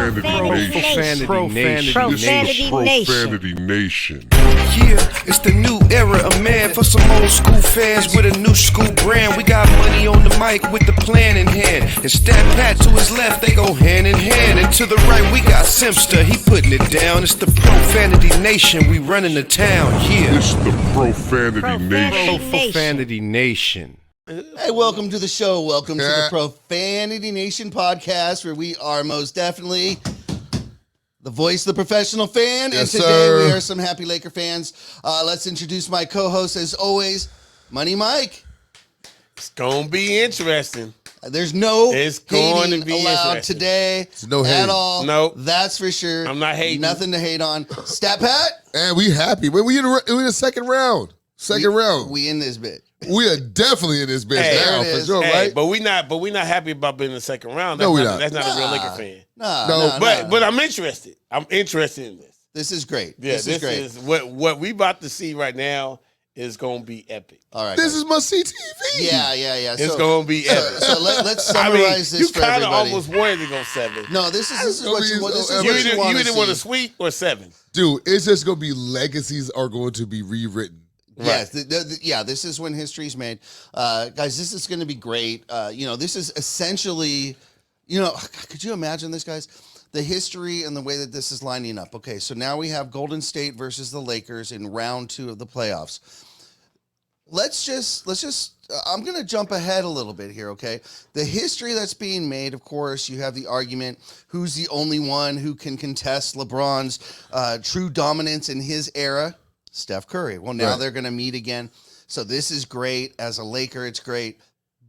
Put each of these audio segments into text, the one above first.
Profanity Nation. Yeah, it's the new era of man for some old school fans with a new school brand. We got money on the mic with the plan in hand. And Stat Pat to his left, they go hand in hand. And to the right, we got Simpster, he putting it down. It's the Profanity Nation, we running the town, yeah. It's the Profanity Nation. Profanity Nation. Hey, welcome to the show. Welcome to the Profanity Nation podcast, where we are most definitely the voice of the professional fan. Yes, and today sir. we are some happy Laker fans. Let's introduce my co-host, as always, Money Mike. It's gonna be interesting. There's no It's going hating to be allowed interesting. today no at hating. all. Nope. That's for sure. I'm not hating. Nothing to hate on. Stat Pat, And we happy. We in the second round. we in this bit. We are definitely in this bitch Hey, now, there it for is. sure, Hey, right? but we not happy about being in the second round. No, we're not. That's not a real Laker fan. No. But I'm interested. I'm interested in this. This is great. Yeah, this is great. What we about to see right now is gonna be epic. All right. This guys. is must-see TV. Yeah. It's gonna be epic. So let's I summarize mean, this you for kind of everybody. almost wanted to go 7. No, this is gonna what be you want. This so is You what you want to either want a see. sweep or 7. Dude, it's just going to be legacies are going to be rewritten. Yes, yeah. This is when history's made, guys. This is going to be great. This is essentially, could you imagine this, guys? The history and the way that this is lining up. Okay, so now we have Golden State versus the Lakers in round 2 of the playoffs. Let's just I'm going to jump ahead a little bit here, okay? The history that's being made, of course, you have the argument, who's the only one who can contest LeBron's true dominance in his era? Steph Curry. Well, now they're going to meet again. So this is great. As a Laker, it's great.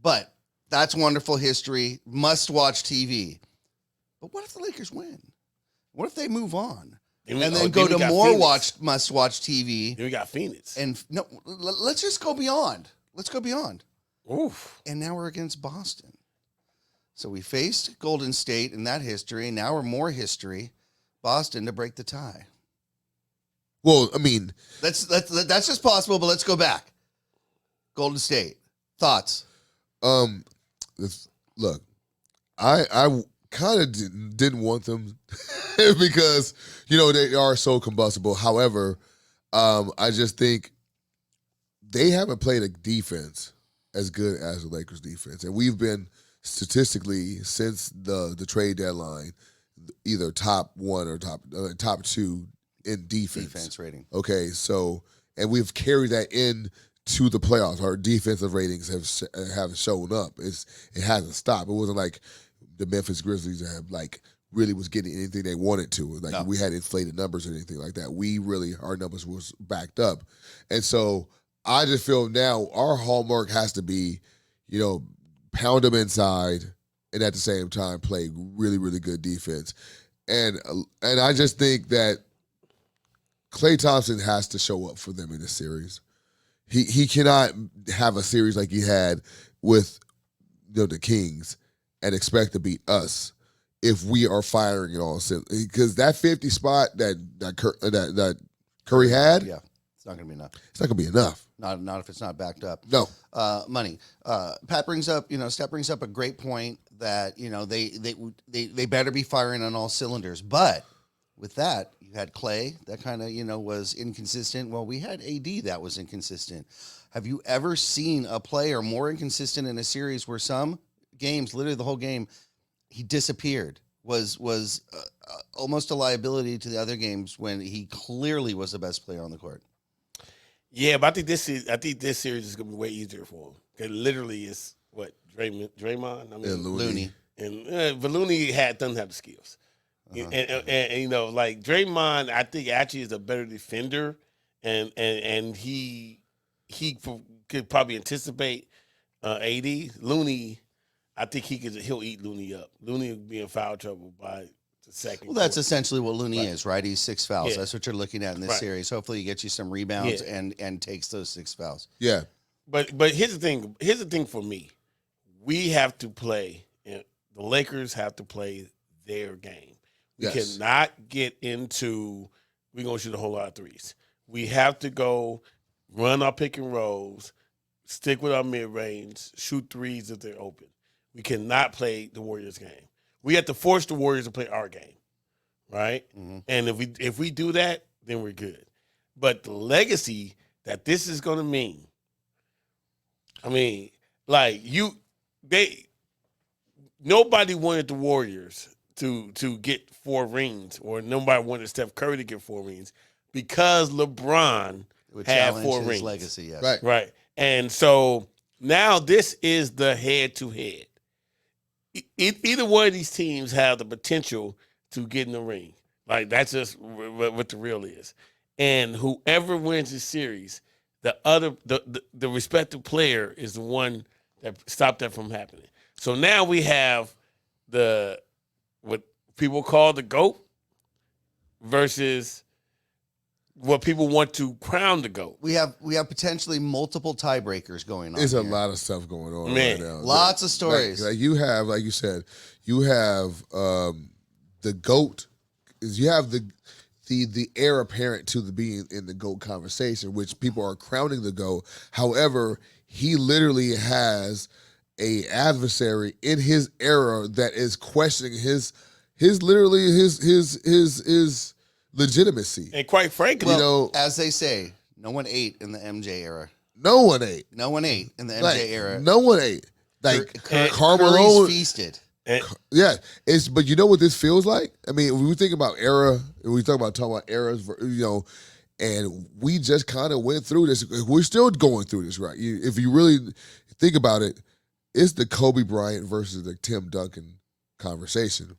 But that's wonderful history. Must-watch TV. But what if the Lakers win? What if they move on? And then go to more must-watch TV? Then we got Phoenix. And no, let's just go beyond. Let's go beyond. Oof. And now we're against Boston. So we faced Golden State in that history. Now we're more history. Boston to break the tie. Well, I mean, That's just possible, but let's go back. Golden State. Thoughts? look, I kind of didn't want them because, they are so combustible. However, I just think they haven't played a defense as good as the Lakers defense. And we've been statistically, since the trade deadline, either top 1 or top 2 in defense rating. Okay, so, and we've carried that in to the playoffs. Our defensive ratings have shown up. It hasn't stopped. It wasn't like the Memphis Grizzlies have really was getting anything they wanted to. We had inflated numbers or anything like that. Our numbers was backed up. And so I just feel now our hallmark has to be, pound them inside and at the same time play really, really good defense. And I just think that Klay Thompson has to show up for them in this series. He cannot have a series like he had with the Kings and expect to beat us if we are firing it all. Because that 50 spot that Curry had, Yeah, it's not going to be enough. it's not going to be enough. Not if it's not backed up. No. Money. Pat brings up, Steph brings up a great point that they better be firing on all cylinders. But with that, you had Clay that kind of was inconsistent. Well, we had AD that was inconsistent. Have you ever seen a player more inconsistent in a series where some games, literally the whole game, he disappeared? Was almost a liability to the other games when he clearly was the best player on the court. Yeah, but I think this series is gonna be way easier for him. It literally is what Draymond. I mean, And Looney. But Looney doesn't have the skills. And Draymond, I think actually is a better defender, and he could probably anticipate AD. Looney, I think he'll eat Looney up. Looney will be in foul trouble by the second. Well, that's quarter. essentially what Looney is, right? He's 6 fouls. Yeah. That's what you're looking at in this Right. series. Hopefully, he gets you some rebounds and takes those 6 fouls. Yeah. But here's the thing. Here's the thing for me. We have to play. The Lakers have to play their game. We Yes. cannot get into we're gonna shoot a whole lot of threes. We have to go run our pick and rolls, stick with our mid range, shoot threes if they're open. We cannot play the Warriors game. We have to force the Warriors to play our game. right? And if we do that, then we're good. But the legacy that this is going to mean, I mean, like nobody wanted the Warriors to get 4 rings, or nobody wanted Steph Curry to get 4 rings because LeBron Would had challenge 4 his rings. legacy, yes. Right. Right. And so now this is the head-to-head. Either one of these teams have the potential to get in the ring. Like, that's just what the real is. And whoever wins the series, the respective player is the one that stopped that from happening. So now we have what people call the GOAT versus what people want to crown the GOAT. We have potentially multiple tiebreakers going on. There's a here. lot of stuff going on Man, right now. Lots of stories. Like you have, like you said, you have the GOAT. Is you have the heir apparent to the being in the GOAT conversation, which people are crowning the GOAT. However, he literally has a adversary in his era that is questioning his legitimacy. And quite frankly, Well, as they say, no one ate in the MJ era. No one ate. No one ate in the MJ Like, era. no one ate. Like Curry's Carmelo, feasted. yeah. But you know what this feels like? I mean, when we think about era, and we talking about eras, and we just kind of went through this. We're still going through this, right? If you really think about it, it's the Kobe Bryant versus the Tim Duncan conversation.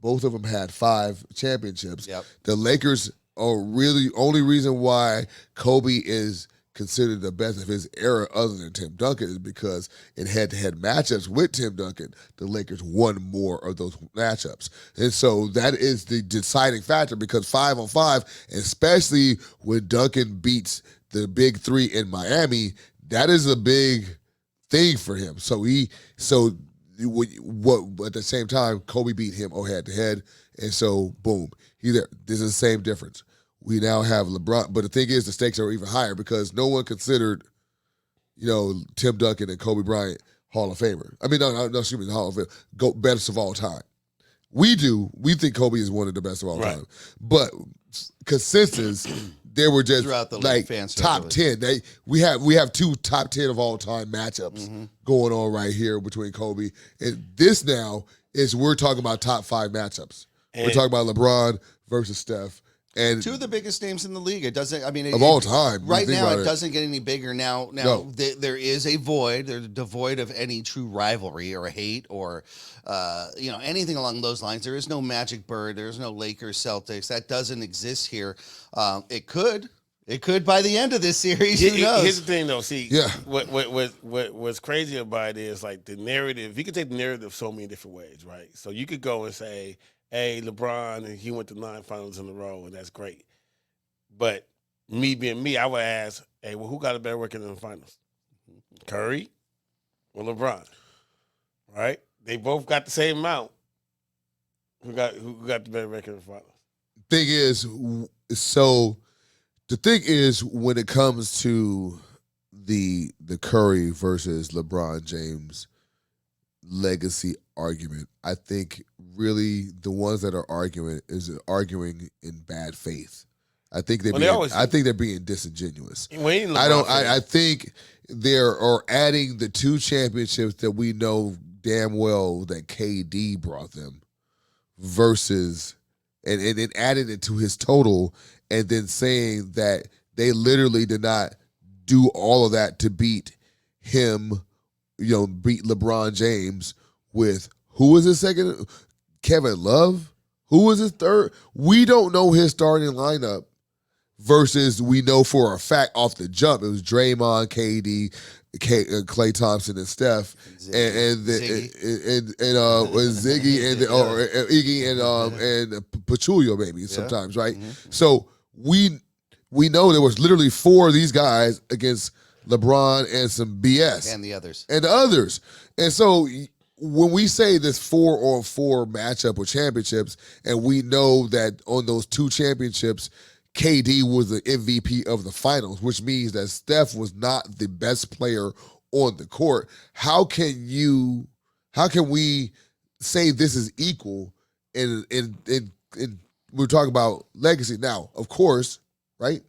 Both of them had 5 championships. Yep. The Lakers are really only reason why Kobe is considered the best of his era other than Tim Duncan is because in head-to-head matchups with Tim Duncan, the Lakers won more of those matchups. And so that is the deciding factor because 5-on-5, especially when Duncan beats the big 3 in Miami, that is a big thing for him. What at the same time, Kobe beat him head-to-head, and so boom, this is the same difference. We now have LeBron, but the thing is, the stakes are even higher because no one considered, Tim Duncan and Kobe Bryant Hall of Famer. I mean, no, excuse me, Hall of Fame, best of all time. We do. We think Kobe is one of the best of all time, but consensus, they were just Throughout the like fan top circle. 10. We have 2 top 10 of all time matchups going on right here between Kobe and this. Now is we're talking about top 5 matchups. We're talking about LeBron versus Steph. And 2 of the biggest names in the league. It doesn't. I mean, of all time, right think now, about it doesn't get any bigger. Now, No. there is a void. They're devoid of any true rivalry or hate or, anything along those lines. There is no Magic Bird. There's no Lakers Celtics. That doesn't exist here. It could by the end of this series. Who knows? Here's the thing, though. See, Yeah. what's crazy about it is like the narrative. You can take the narrative so many different ways, right? So you could go and say, hey, LeBron, and he went to 9 finals in a row, and that's great. But me being me, I would ask, hey, well, who got a better record in the finals? Curry or LeBron? Right? They both got the same amount. Who got the better record in the finals? The thing is, when it comes to the Curry versus LeBron James legacy argument, I think really the ones that are arguing in bad faith. I think they're being disingenuous. I think they are adding the 2 championships that we know damn well that KD brought them versus and then adding it to his total and then saying that they literally did not do all of that to beat him, beat LeBron James with who was his second? Kevin Love? Who was his third? We don't know his starting lineup versus we know for a fact off the jump it was Draymond, KD, Klay Thompson, and Steph, and Ziggy and Iggy and Pachulia maybe sometimes, right? Mm-hmm. So we know there was literally 4 of these guys against LeBron and some BS and the others. And so when we say this 4-on-4 matchup with championships, and we know that on those 2 championships, KD was the MVP of the finals, which means that Steph was not the best player on the court. How can we say this is equal in we're talking about legacy now. Of course, right?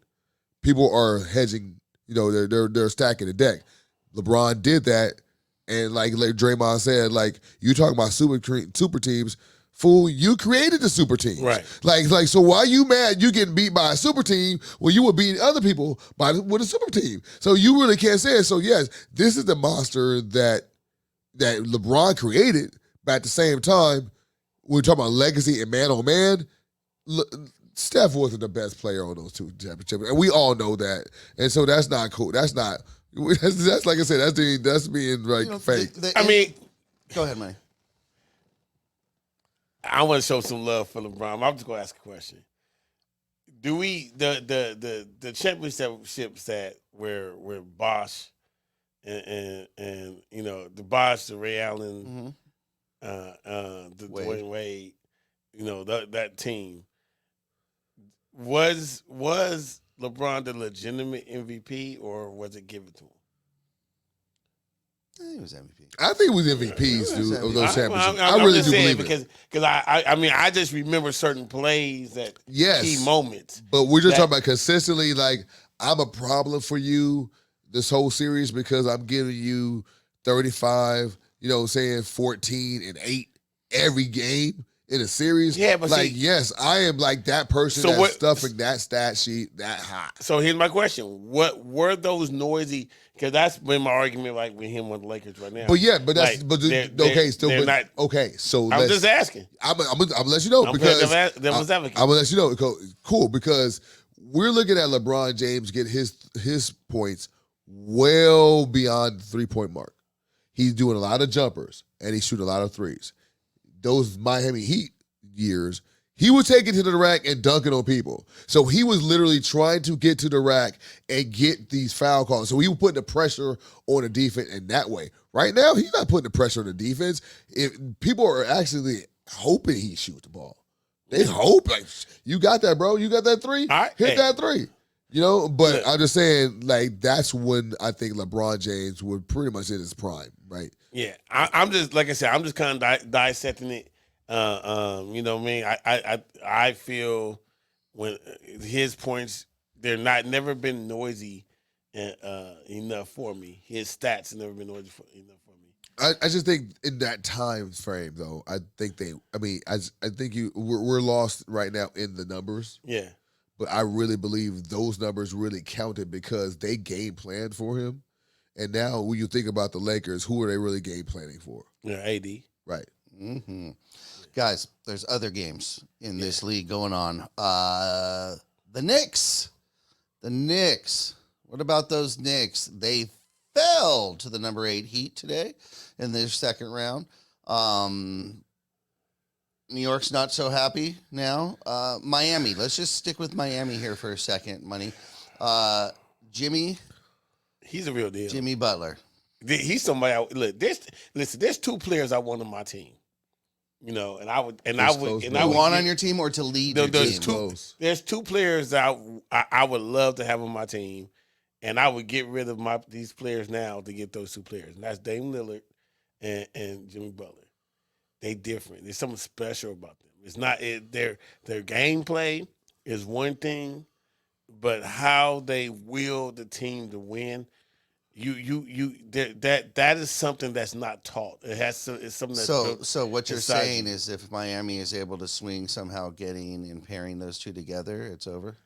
People are hedging. You know, they're stacking the deck. LeBron did that, and like Draymond said, like you talking about super teams. Fool, you created the super teams. Right. Like, so why you mad you getting beat by a super team when you were beating other people with a super team? So you really can't say it. So yes, this is the monster that LeBron created, but at the same time, we're talking about legacy and man on man. Steph wasn't the best player on those two championships, and we all know that. And so that's not cool. That's not. That's like I said. That's being like fake. I mean, go ahead, Manny. I want to show some love for LeBron. I'm just gonna ask a question. Do we the championships that where Bosch and you know the Bosch, the Ray Allen, the Dwayne Wade, you know that team was LeBron the legitimate MVP or was it given to him? I think it was MVP. I think it was MVPs, dude, of those championships. I'm I really just do saying believe it. because I mean I just remember certain plays that key moments. But we're just talking about consistently. Like I'm a problem for you this whole series because I'm giving you 35. You know, what I'm saying 14 and 8 every game in a series. Yeah, but like see, yes, I am like that person so that's stuffing that stat sheet that high. So here's my question: what were those noisy? Because that's been my argument, like with him on the Lakers right now. But yeah, but that's like, okay. Still, they're but not, okay. So I'm just asking. I'm gonna let you know I'm because advocate. I'm gonna let you know. Cool, because we're looking at LeBron James get his points well beyond the 3-point mark. He's doing a lot of jumpers and he's shooting a lot of threes. Those Miami Heat years, he was taking to the rack and dunking on people. So he was literally trying to get to the rack and get these foul calls. So he was putting the pressure on the defense in that way. Right now, he's not putting the pressure on the defense. If people are actually hoping he shoots the ball. They hope, like, you got that, bro. You got that three? Right. Hit that three. You know, but Look. I'm just saying, like, that's when I think LeBron James would pretty much in his prime, right? Yeah, I'm just like I said. I'm just kind of dissecting it. You know what I mean? I feel when his points they're never been noisy enough for me. His stats have never been noisy enough for me. I just think in that time frame though, I think we're lost right now in the numbers. Yeah. But I really believe those numbers really counted because they game planned for him. And now when you think about the Lakers, who are they really game planning for? Yeah, AD. Right. Mm-hmm. Guys, there's other games in this league going on. The Knicks. What about those Knicks? They fell to the number 8 Heat today in their second round. New York's not so happy now. Miami. Let's just stick with Miami here for a second, Money. Jimmy. He's a real deal. Jimmy Butler. He's somebody. There's 2 players I want on my team. You know, and I would want on your team or to lead your team? There's 2 players that I would love to have on my team, and I would get rid of these players now to get those 2 players, and that's Dame Lillard and Jimmy Butler. They different. There's something special about them. It's not their gameplay is one thing, but how they will the team to win. That is something that's not taught. It's something that's so what you're saying is if Miami is able to swing somehow getting and pairing those 2 together, it's over.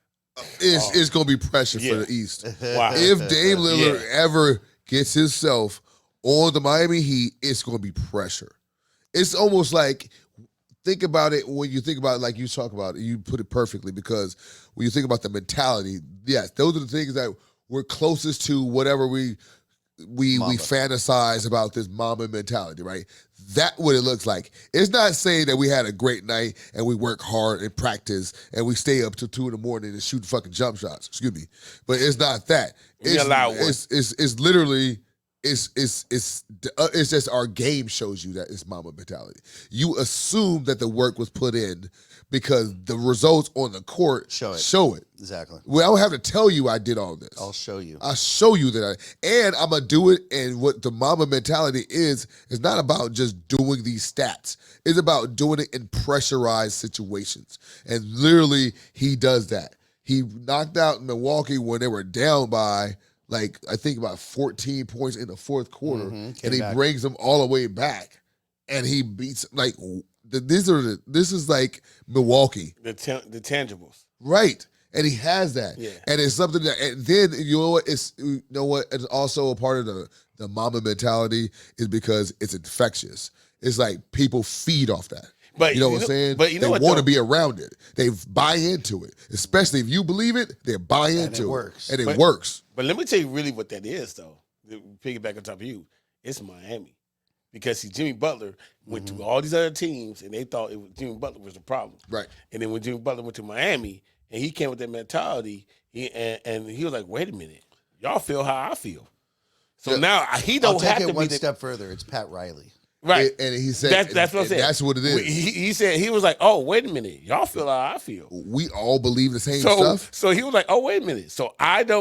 It's going to be pressure for the East. Wow. If Dame Lillard ever gets himself on the Miami Heat, it's going to be pressure. It's almost like, think about it when you think about it, like you talk about it, you put it perfectly, because when you think about the mentality, yes, those are the things that we're closest to whatever we fantasize about this Mamba mentality, right? That's what it looks like. It's not saying that we had a great night and we work hard and practice and we stay up till 2 a.m. and shoot fucking jump shots. Excuse me, but it's not that. It's literally it's just our game shows you that it's Mamba mentality. You assume that the work was put in because the results on the court show it. Exactly. Well, I don't have to tell you I did all this. I'll show you. I'll show you that and I'm gonna do it. And what the Mamba mentality is not about just doing these stats. It's about doing it in pressurized situations. And literally, he does that. He knocked out Milwaukee when they were down by, like, I think about 14 points in the fourth quarter, and he brings them all the way back, and he beats like this is like Milwaukee, the tangibles, right? And he has that, yeah. And it's something that, and then it's also a part of the Mamba mentality is because it's infectious. It's like people feed off that. But you know what I'm saying? But you know they what? Want to be around it. They buy into it. Especially if you believe it, they buy into works. And it works. But let me tell you really what that is, though. To piggyback on top of you, it's Miami. Because see, Jimmy Butler went to all these other teams, and they thought Jimmy Butler was the problem. Right. And then when Jimmy Butler went to Miami, and he came with that mentality, and he was like, wait a minute. Y'all feel how I feel. So now he don't have to be one step further. It's Pat Riley. Right. And he said that's what I'm saying. That's what it is. He said, he was like, oh, wait a minute. Y'all feel how I feel. We all believe the same stuff. So he was like, oh, wait a minute. So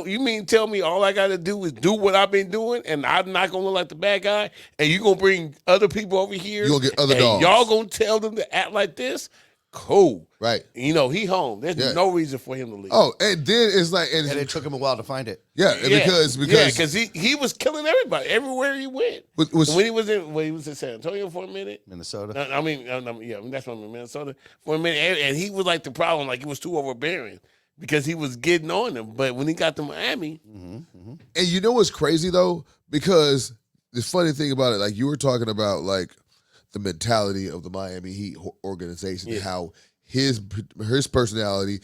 you mean tell me all I got to do is do what I've been doing and I'm not going to look like the bad guy and you're going to bring other people over here? You're going to get other dogs. Y'all going to tell them to act like this? Cool. Right. You know, he home. There's no reason for him to leave. Oh, and then it's like... And it took him a while to find it. Yeah, because he was killing everybody everywhere he went. When he was in San Antonio for a minute, Minnesota. That's when Minnesota for a minute, and he was like the problem, like he was too overbearing because he was getting on them. But when he got to Miami, and you know what's crazy though, because the funny thing about it, like you were talking about, like the mentality of the Miami Heat organization, and how his personality,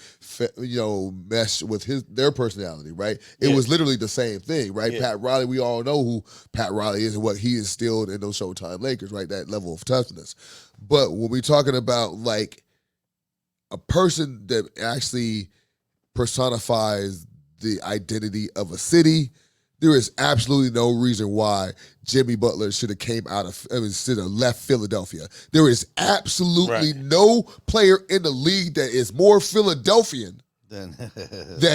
meshed with their personality, right? It was literally the same thing, right? Yeah. Pat Riley, we all know who Pat Riley is and what he instilled in those Showtime Lakers, right? That level of toughness. But when we're talking about like a person that actually personifies the identity of a city, there is absolutely no reason why Jimmy Butler should have left Philadelphia. There is absolutely no player in the league that is more Philadelphian than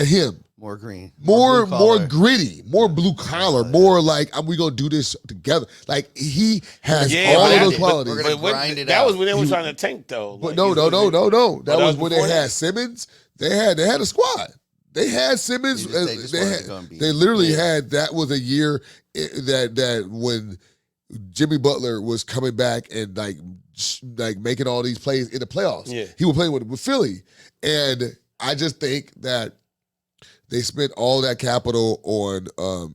him. More green. More gritty, more blue collar, more like, we going to do this together. Like, he has all of those qualities. We're going to grind it out. That was when they were trying to tank, though. But no. That was when they had Simmons. They had a squad. They had Simmons. They literally had. That was a year that when Jimmy Butler was coming back and like making all these plays in the playoffs. Yeah. He was playing with Philly, and I just think that they spent all that capital on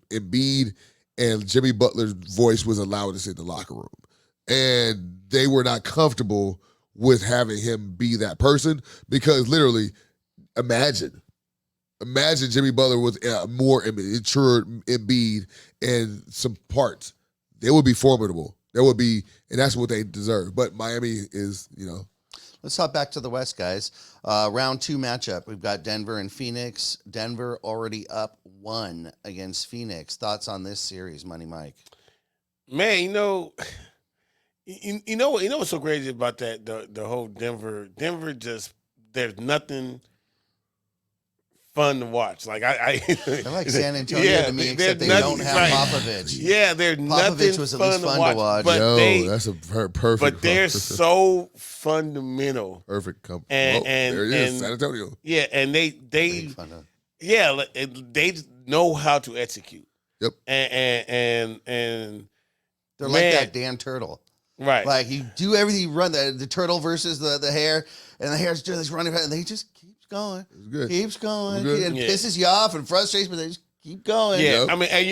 Embiid, and Jimmy Butler's voice was loudest in the locker room, and they were not comfortable with having him be that person because literally, imagine Jimmy Butler with more mature Embiid and some parts. They would be formidable. There would be, and that's what they deserve. But Miami is, Let's hop back to the West, guys. Round 2 matchup. We've got Denver and Phoenix. Denver already up 1 against Phoenix. Thoughts on this series, Money Mike? Man, you know what's so crazy about that? The whole Denver just, there's nothing fun to watch. Like they're like San Antonio to me, except they don't have Popovich. Yeah, there's nothing Popovich was at least fun to watch. But that's a perfect. But they're so fundamental. Perfect company. And there it is, San Antonio. Yeah, and they know how to execute. Yep. And they're like that Dan Turtle. Right. Like you do everything, you run the turtle versus the hare, and the hare's just running, and they just keeps going. Keeps going. And pisses you off and frustrates, but they just keep going. Yeah, I mean, and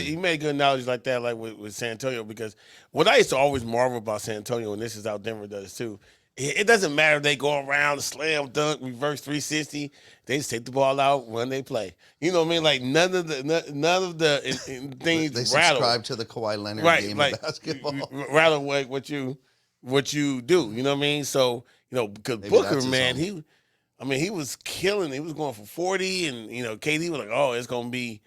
you made good analogies like that, like with San Antonio, because what I used to always marvel about San Antonio, and this is how Denver does too, it doesn't matter if they go around, slam, dunk, reverse 360. They just take the ball out, run, they play. You know what I mean? Like none of the things they rattle. Subscribe to the Kawhi Leonard game of basketball. Rather like what you do. You know what I mean? So because Booker, man, he was killing. He was going for 40, and KD was like, oh, it's gonna be,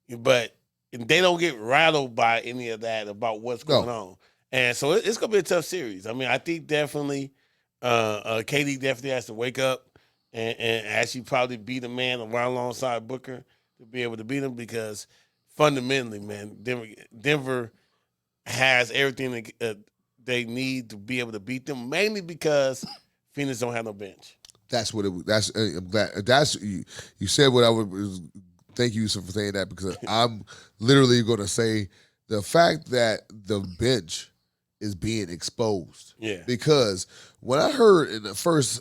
but they don't get rattled by any of that about what's going on. And so it's going to be a tough series. I mean, I think definitely KD definitely has to wake up and actually probably be the man around alongside Booker to be able to beat him, because fundamentally, man, Denver has everything they need to be able to beat them, mainly because Phoenix don't have no bench. That's what it. That's I'm glad. That's you said what I was. Thank you for saying that, because I'm literally going to say the fact that the bench is being exposed. Yeah. Because when I heard in the first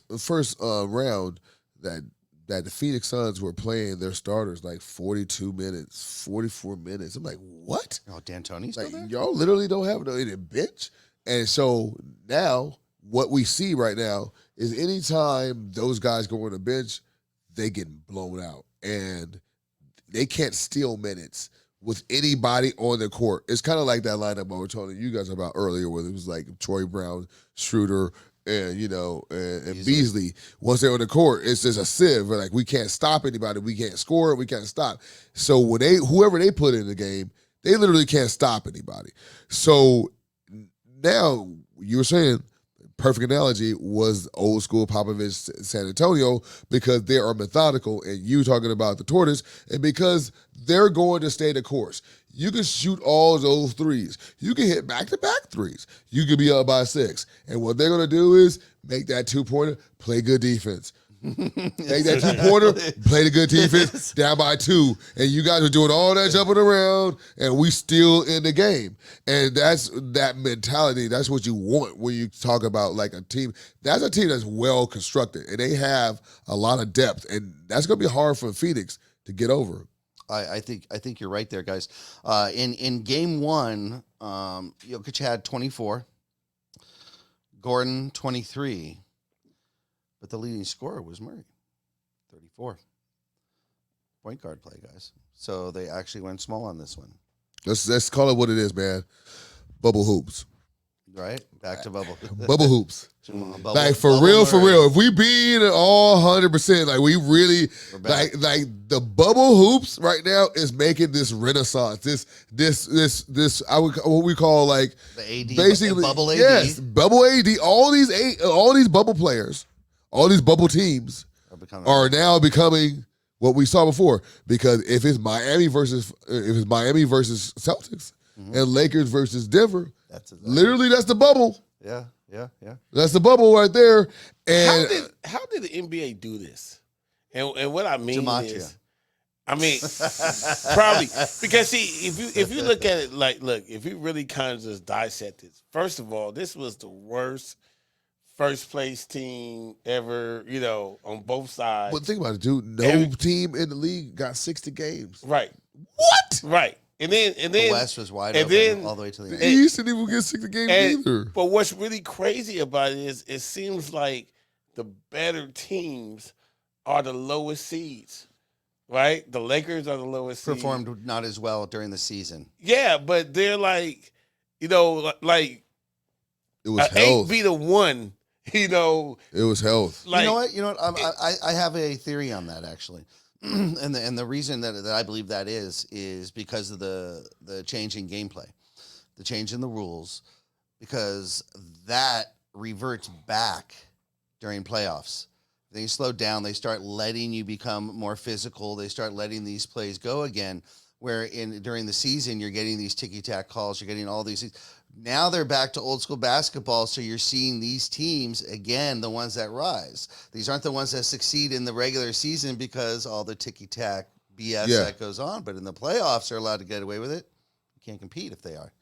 round that the Phoenix Suns were playing their starters like 42 minutes, 44 minutes, I'm like, what? Oh, D'Antoni's Like, still there? y'all literally don't have any bench. And so now what we see right now is anytime those guys go on the bench, they get blown out. And they can't steal minutes with anybody on the court. It's kind of like that lineup I was telling you guys about earlier, where it was like Troy Brown, Schroeder, and and Beasley. Once they're on the court, it's just a sieve. We're like, we can't stop anybody. We can't score. We can't stop. So when whoever they put in the game, they literally can't stop anybody. So now you were saying, perfect analogy was old school Popovich San Antonio, because they are methodical, and you talking about the tortoise, and because they're going to stay the course. You can shoot all those threes. You can hit back-to-back threes. You can be up by 6. And what they're going to do is make that 2-pointer, play good defense. Make that 2-pointer, play the good defense, down by 2. And you guys are doing all that jumping around, and we still in the game. And that's that mentality. That's what you want when you talk about like a team. That's a team that's well constructed, and they have a lot of depth. And that's going to be hard for Phoenix to get over. I think you're right there, guys. In game one, Jokic had 24, Gordon 23, but the leading scorer was Murray, 34. Point guard play, guys. So they actually went small on this one. Let's call it what it is, man. Bubble hoops. Right? Back to bubble. Bubble hoops. Bubble, Like for bubble real, for Murray. real. If we being all 100%, like we really We're back. like the bubble hoops right now is making this renaissance. This what we call like The AD, basically bubble AD. Yes, bubble AD. All these bubble players, all these bubble teams are now becoming what we saw before. Because if it's Miami versus Celtics and Lakers versus Denver, literally that's the bubble. Yeah. That's the bubble right there. And How did the NBA do this? And what I mean Gematria. is, I mean, probably because see, if you look at it like, look, if you really kind of just dissect it, first of all, this was the worst first place team ever, on both sides. but think about it, dude. No team in the league got 60 games. Right. What? Right. And then The West was wide and open then- all the way to the The end. East didn't even get 60 games either. But what's really crazy about it is it seems like the better teams are the lowest seeds, right? The Lakers are the lowest seed. Performed not as well during the season. Yeah, but they're like, like It was an 8 health. beat a 1, It was health. like, You know what? I have a theory on that, actually. and the reason that I believe that is because of the change in gameplay, the change in the rules, because that reverts back during playoffs. They slow down. They start letting you become more physical. They start letting these plays go again. Where during the season you're getting these ticky-tack calls. You're getting all these things. Now they're back to old school basketball, so you're seeing these teams, again, the ones that rise. These aren't the ones that succeed in the regular season because all the ticky-tack BS that goes on. But in the playoffs, they're allowed to get away with it. You can't compete if they are.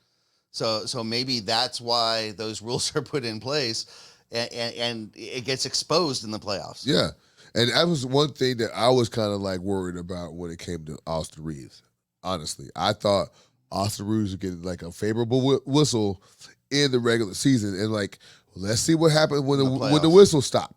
So maybe that's why those rules are put in place, and it gets exposed in the playoffs. Yeah. And that was one thing that I was kind of like worried about when it came to Austin Reeves. Honestly, I thought Austin Reeves would get like a favorable whistle in the regular season, and like, let's see what happens when the whistle stop.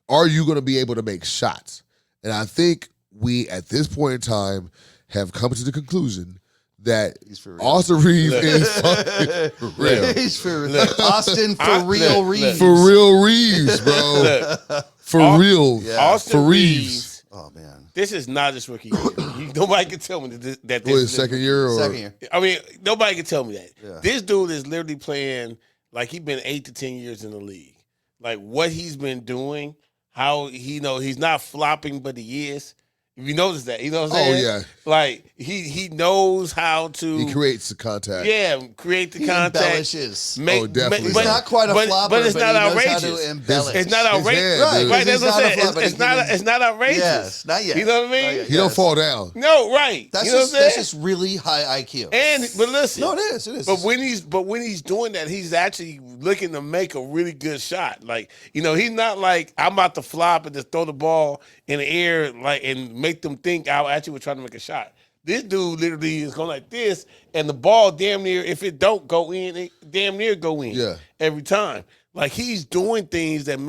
Are you going to be able to make shots? And I think we at this point in time have come to the conclusion that Austin Reeves is fucking for real. He's for Austin for real Reeves. For real Reeves, bro. For real. Austin For Reeves Oh man, This is not his rookie year. Nobody can tell me that this What, is his second year? Or? second year. I mean, nobody can tell me that. Yeah. This dude is literally playing like he's been 8 to 10 years in the league. Like what he's been doing, how he's not flopping, but he is. If you notice that, you know what I'm saying? Oh, yeah. Like he knows how to. He creates the contact. Yeah, create the He contact. embellishes. Oh, definitely. He's not quite a flopper, but it's not he knows outrageous. how to embellish. It's not outrageous. head, Right, dude. right. He's That's what not I'm a flop, saying. but It's he not. can- It's not outrageous. Yes, not yet. You know what I mean? Not yet. He don't Yes. fall down. No, right. That's you know just what I'm that's saying? just really high IQ. But listen. No, it is. It is. But when he's doing that, he's actually looking to make a really good shot. Like, he's not like I'm about to flop and just throw the ball in the air and make them think I actually was trying to make a shot. This dude literally is going like this, and the ball damn near, if it don't go in, it damn near go in. Yeah. Every time. Like he's doing things that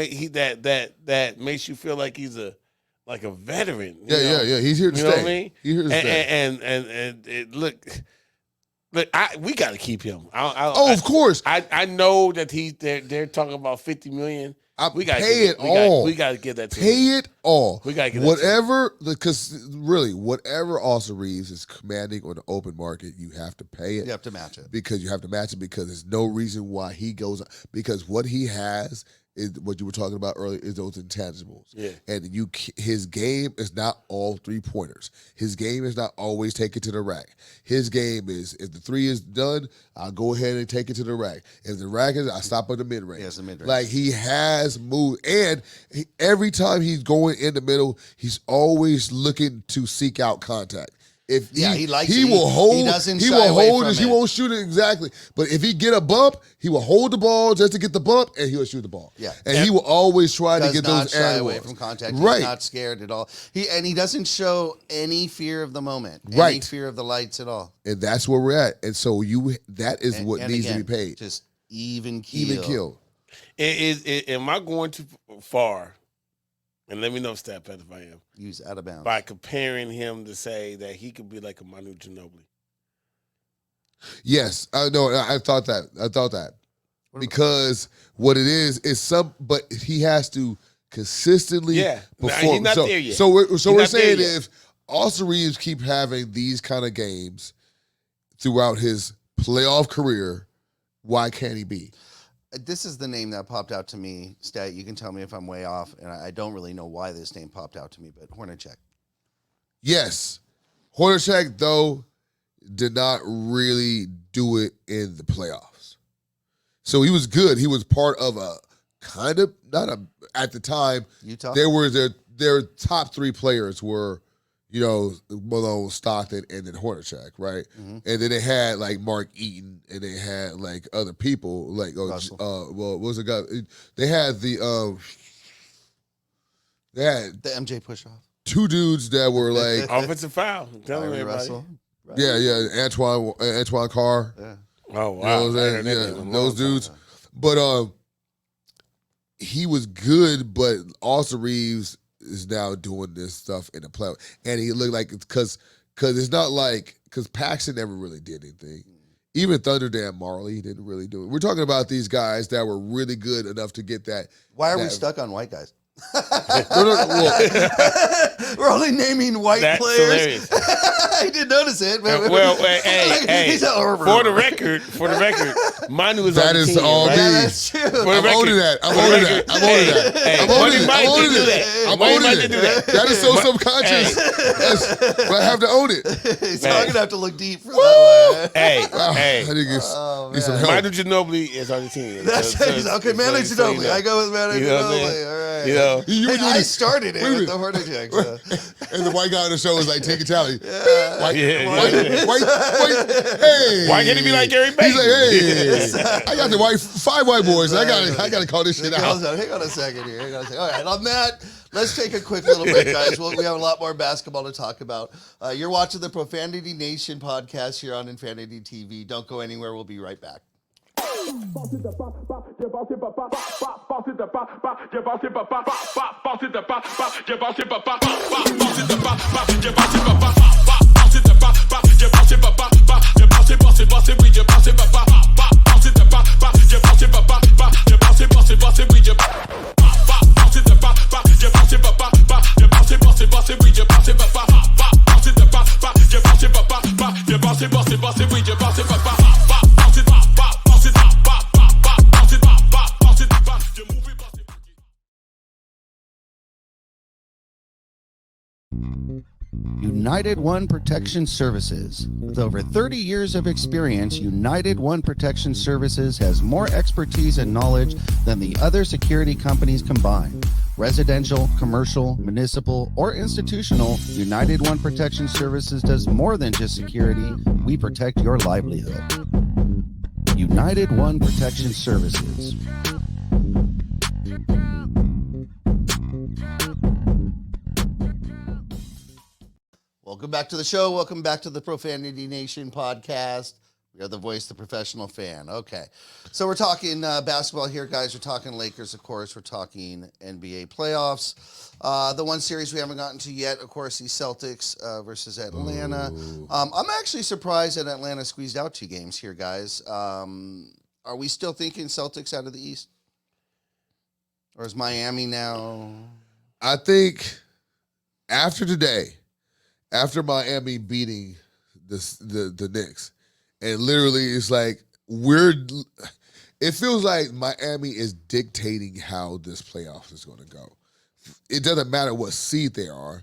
that makes you feel like he's a veteran. you know? Yeah. He's here to You stay. know what I mean? He's here to stay. And look, we got to keep him. Of course. I know that they're talking about $50 million. We got pay it all. We got to get that to him. Pay it all. We gotta get that whatever, because really, whatever Austin Reeves is commanding on the open market, you have to pay it. You have to match it. Because you have to match it, because there's no reason why he goes, because what he has is what you were talking about earlier, is those intangibles. Yeah. And his game is not all 3-pointers. His game is not always take it to the rack. His game is, if the 3 is done, I'll go ahead and take it to the rack. If the rack is, I stop at the mid-range. Yes, the mid-range. Like, he has moved. And every time he's going in the middle, he's always looking to seek out contact. If he likes he it. will hold. He doesn't He shy will away hold from it. He it. won't shoot it exactly. But if he get a bump, he will hold the ball just to get the bump, and he will shoot the ball. Yeah. And he will always try to Does get not those shy away animals. from contact. Right. He's not scared at all. He doesn't show any fear of the moment. Any Right. fear of the lights at all. And that's where we're at. And so that is what And needs again, to be paid. Just even keel. Even kill. Am I going too far? And let me know, Stat Pat, if I am. Use out of bounds. By comparing him to say that he could be like a Manu Ginobili. Yes, I know. I thought that because what it is but he has to consistently perform. He's not there yet. So we're not saying there yet. if Austin Reeves keep having these kind of games throughout his playoff career, why can't he be? This is the name that popped out to me. Stat, you can tell me if I'm way off, and I don't really know why this name popped out to me, but Hornacek. Yes, Hornacek though did not really do it in the playoffs. So he was good. He was part of a kind of at the time. Utah. There were their top 3 players were, Malone, Stockton, and then Hornacek, right? Mm-hmm. And then they had like Mark Eaton, and they had like other people like what was the guy? They had the MJ push off. 2 dudes that were like Offensive foul. I'm telling Kyrie everybody. Russell. Right. yeah, Antoine Carr. Yeah. Oh, wow. You know what I'm saying? I heard that name a Yeah, long those time dudes. ago. But he was good, but Austin Reeves is now doing this stuff in the playoff. And he looked like, because it's not like, because Paxson never really did anything. Even Thunder Dan Marley didn't really do it. We're talking about these guys that were really good enough to get that. Why are we stuck on white guys? Well, We're only naming white That's players. hilarious. I didn't notice it. But Hey, he's a- for the record, Manu is That on the is team, all right? me. Yeah, that's true. For the I'm record- owning that. I'm for the owning record, that. I'm owning that. Hey, I'm owning Money it. Mike I'm owning didn't do it. that. I'm Money owning Mike it. didn't do that. That is so subconscious. But I have to own it. So I'm gonna have to look deep for that one. Hey, I need to need some help. Manu Ginobili is on the team. That's okay. Manu Ginobili. I go with Manu You know what I'm Ginobili. saying? All right. You know, You were Hey, doing I this- started it Wait a with the minute. Hornacek. So. And the white guy on the show was like, take a tally. White, Yeah, white, yeah. white, hey. Why can't he be like Gary Payton? He's like, hey, I got the 5 white boys. I gotta call this shit out. Hang on a second here. All right, on that, let's take a quick little break, guys. We have a lot more basketball to talk about. You're watching the Profanity Nation podcast here on Infinity TV. Don't go anywhere. We'll be right back. Bounce it, United One Protection Services. With over 30 years of experience, United One Protection Services has more expertise and knowledge than the other security companies combined. Residential, commercial, municipal, or institutional, United One Protection Services does more than just security. We protect your livelihood. United One Protection Services. Welcome back to the show. Welcome back to the Profanity Nation podcast. We are the voice, the professional fan. Okay. So we're talking basketball here, guys. We're talking Lakers, of course. We're talking NBA playoffs. The one series we haven't gotten to yet, of course, the Celtics versus Atlanta. I'm actually surprised that Atlanta squeezed out 2 games here, guys. Are we still thinking Celtics out of the East? Or is Miami now? I think after today, after Miami beating the Knicks, and literally it's like it feels like Miami is dictating how this playoff is going to go. It doesn't matter what seed they are,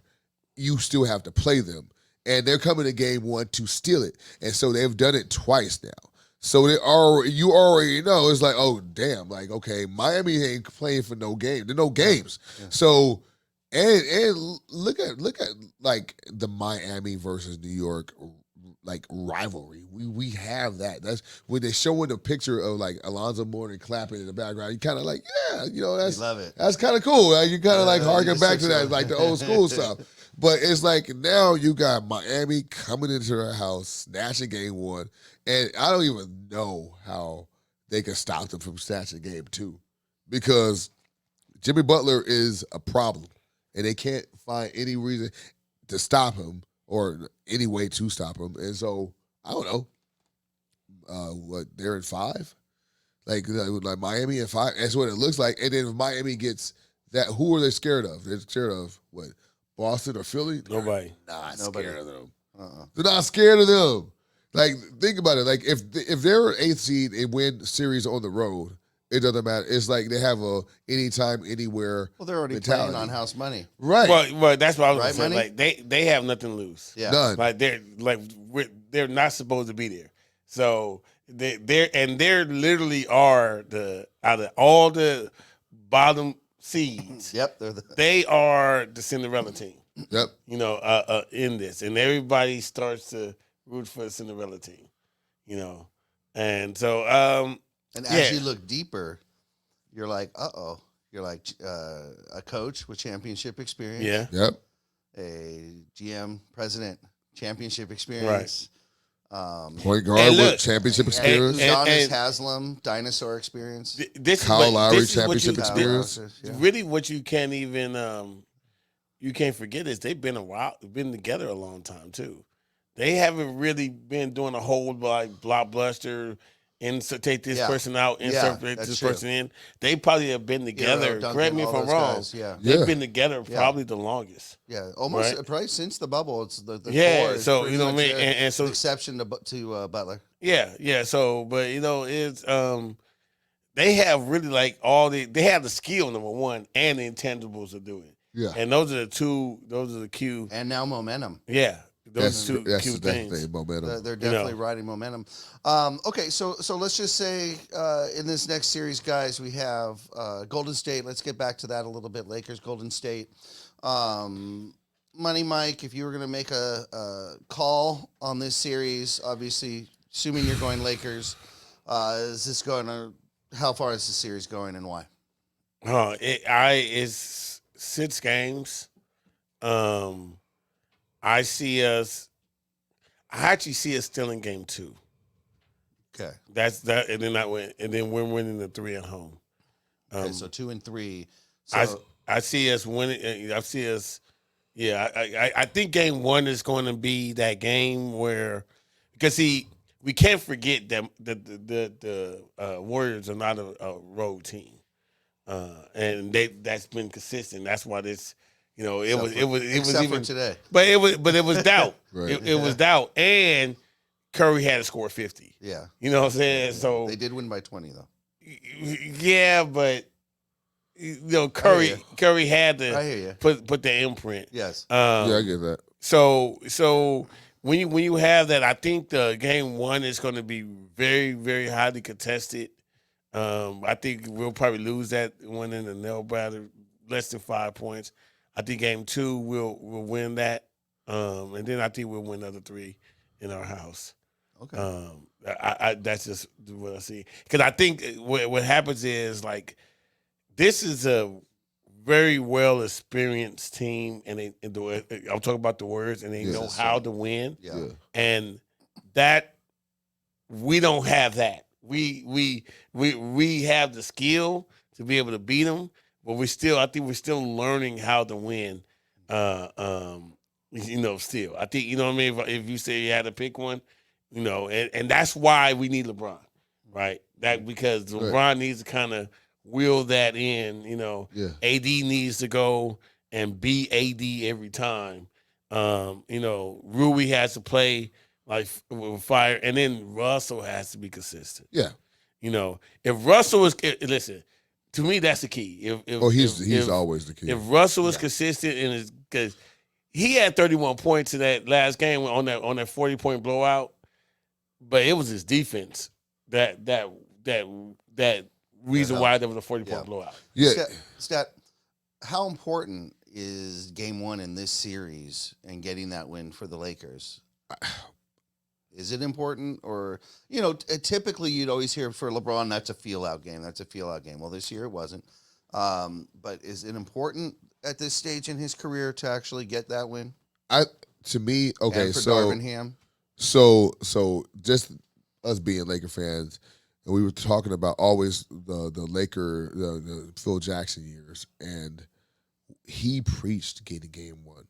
you still have to play them. And they're coming to game 1 to steal it. And so they've done it twice now. So you already know, it's like, oh, damn, like, okay, Miami ain't playing for no game. There are no games. Yeah. So, and look at like the Miami versus New York like rivalry. We have that. That's when they're showing the picture of like Alonzo Mourning clapping in the background. You kind of like, yeah, that's love it. That's kind of cool. You kind of like harken back to that, like the old school stuff. But it's like now you got Miami coming into their house, snatching game 1, and I don't even know how they can stop them from snatching game 2 because Jimmy Butler is a problem, and they can't find any reason to stop him or any way to stop him. And so, I don't know, what, they're in 5? Like Miami in 5? That's what it looks like. And then if Miami gets that, who are they scared of? They're scared of, what, Boston or Philly? Nobody. Not scared of them. They're not scared of them. Like, think about it. Like, if they're an 8th seed and win series on the road, it doesn't matter. It's like they have a anytime, anywhere. Well, they're already mentality. playing on house money, right? Well, that's what I was right, saying. Like they have nothing to lose. Yeah, none. Like they're not supposed to be there. So they're literally are out of all the bottom seeds. Yep, they are the Cinderella team. Yep. In this, and everybody starts to root for the Cinderella team. And so and as you look deeper, you're like, uh-oh. You're like a coach with championship experience. Yeah. Yep. A GM, president, championship experience. Right. Point guard with championship experience. Udonis Haslam, dinosaur experience. Kyle Lowry, championship experience. Really what you can't even you can't forget is they've been together a long time too. They haven't really been doing a whole like blockbuster take this person out, insert this person in. They probably have been together. Correct me if I'm wrong. Guys, They've been together probably the longest. Yeah, almost probably since the bubble. It's the yeah. core So you know what I mean, and so exception to Butler. Yeah. So, but it's they have really like they have the skill, number one, and the intangibles to do it. Yeah, and those are the two. Those are the key. And now momentum. Yeah. Those two that's things. Momentum. They're definitely riding momentum. Okay, so let's just say in this next series, guys, we have Golden State. Let's get back to that a little bit. Lakers, Golden State. Money Mike, if you were going to make a call on this series, obviously, assuming you're going Lakers, is this going to? How far is the series going, and why? It's 6 games. I actually see us still in game 2. Okay. That's that, and then we're winning the 3 at home. Okay, so 2 and 3. So I see us winning. I see us. Yeah, I think game 1 is going to be that game where, because we can't forget that the Warriors are not a road team, and that's been consistent. That's why this. It was except even for today, but it was doubt. Right. It was doubt, and Curry had to score 50. Yeah, you know what I'm saying. So they did win by 20 though. Yeah, but hear Curry had I hear you. to put the imprint. Yes. Yeah, I get that. So when you have that, I think the game one is going to be very, very highly contested. I think we'll probably lose that one in the nail biter, less than 5 points. I think game two we'll win that, and then I think we'll win the other 3 in our house. Okay. I that's just what I see, because I think what happens is, like, this is a very well experienced team, and I'm talking about the words, and they know how to win. Yeah. And that we don't have that. We have the skill to be able to beat them, but I think we're still learning how to win. Still, I think, what I mean. If you say you had to pick one, and that's why we need LeBron, right? That because LeBron needs to kind of wheel that in. AD needs to go and be AD every time. Rui has to play like with fire, and then Russell has to be consistent. Yeah. If Russell is, listen, to me that's the key. He's always the key. If Russell is consistent, and is because he had 31 points in that last game on that 40-point blowout, but it was his defense that reason why there was a 40-point blowout. Yeah. Stat, how important is game one in this series and getting that win for the Lakers? Is it important? Or, typically you'd always hear for LeBron, that's a feel-out game. That's a feel-out game. Well, this year it wasn't. But is it important at this stage in his career to actually get that win? To me, okay, and for so Darvin Ham? So just us being Laker fans, and we were talking about always the Phil Jackson years, and he preached getting game one.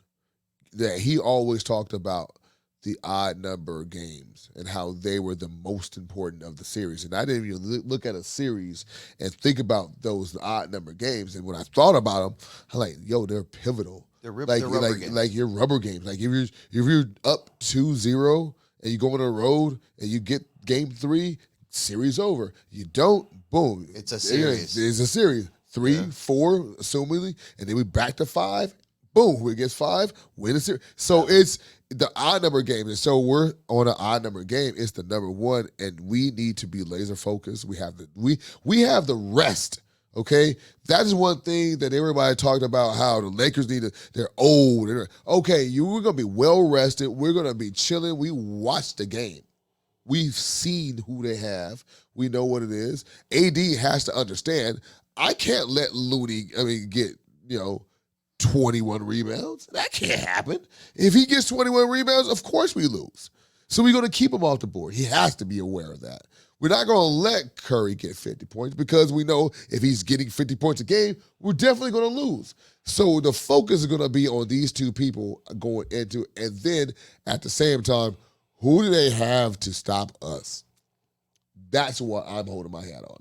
That he always talked about the odd number games and how they were the most important of the series. And I didn't even look at a series and think about those odd number games. And when I thought about them, I'm like, yo, they're pivotal. They're rubber games. Like your rubber games. Like if you're up 2-0 and you go on a road and you get game 3, series over. You don't, boom. It's a series. It's a series. 3, 4, assumingly, and then we back to 5. Boom, who gets 5, win the series. So it's the odd number game. And so we're on an odd number game. It's the number one, and we need to be laser focused. We have the rest. Okay, that is one thing that everybody talked about, how the Lakers they're old. Okay, we're gonna be well rested. We're gonna be chilling. We watched the game. We've seen who they have. We know what it is. AD has to understand, I can't let Looney, get 21 rebounds. That can't happen. If he gets 21 rebounds, of course we lose. So we're going to keep him off the board. He has to be aware of that. We're not going to let Curry get 50 points because we know if he's getting 50 points a game, we're definitely going to lose. So the focus is going to be on these two people going into, and then at the same time, who do they have to stop us? That's what I'm holding my hat on.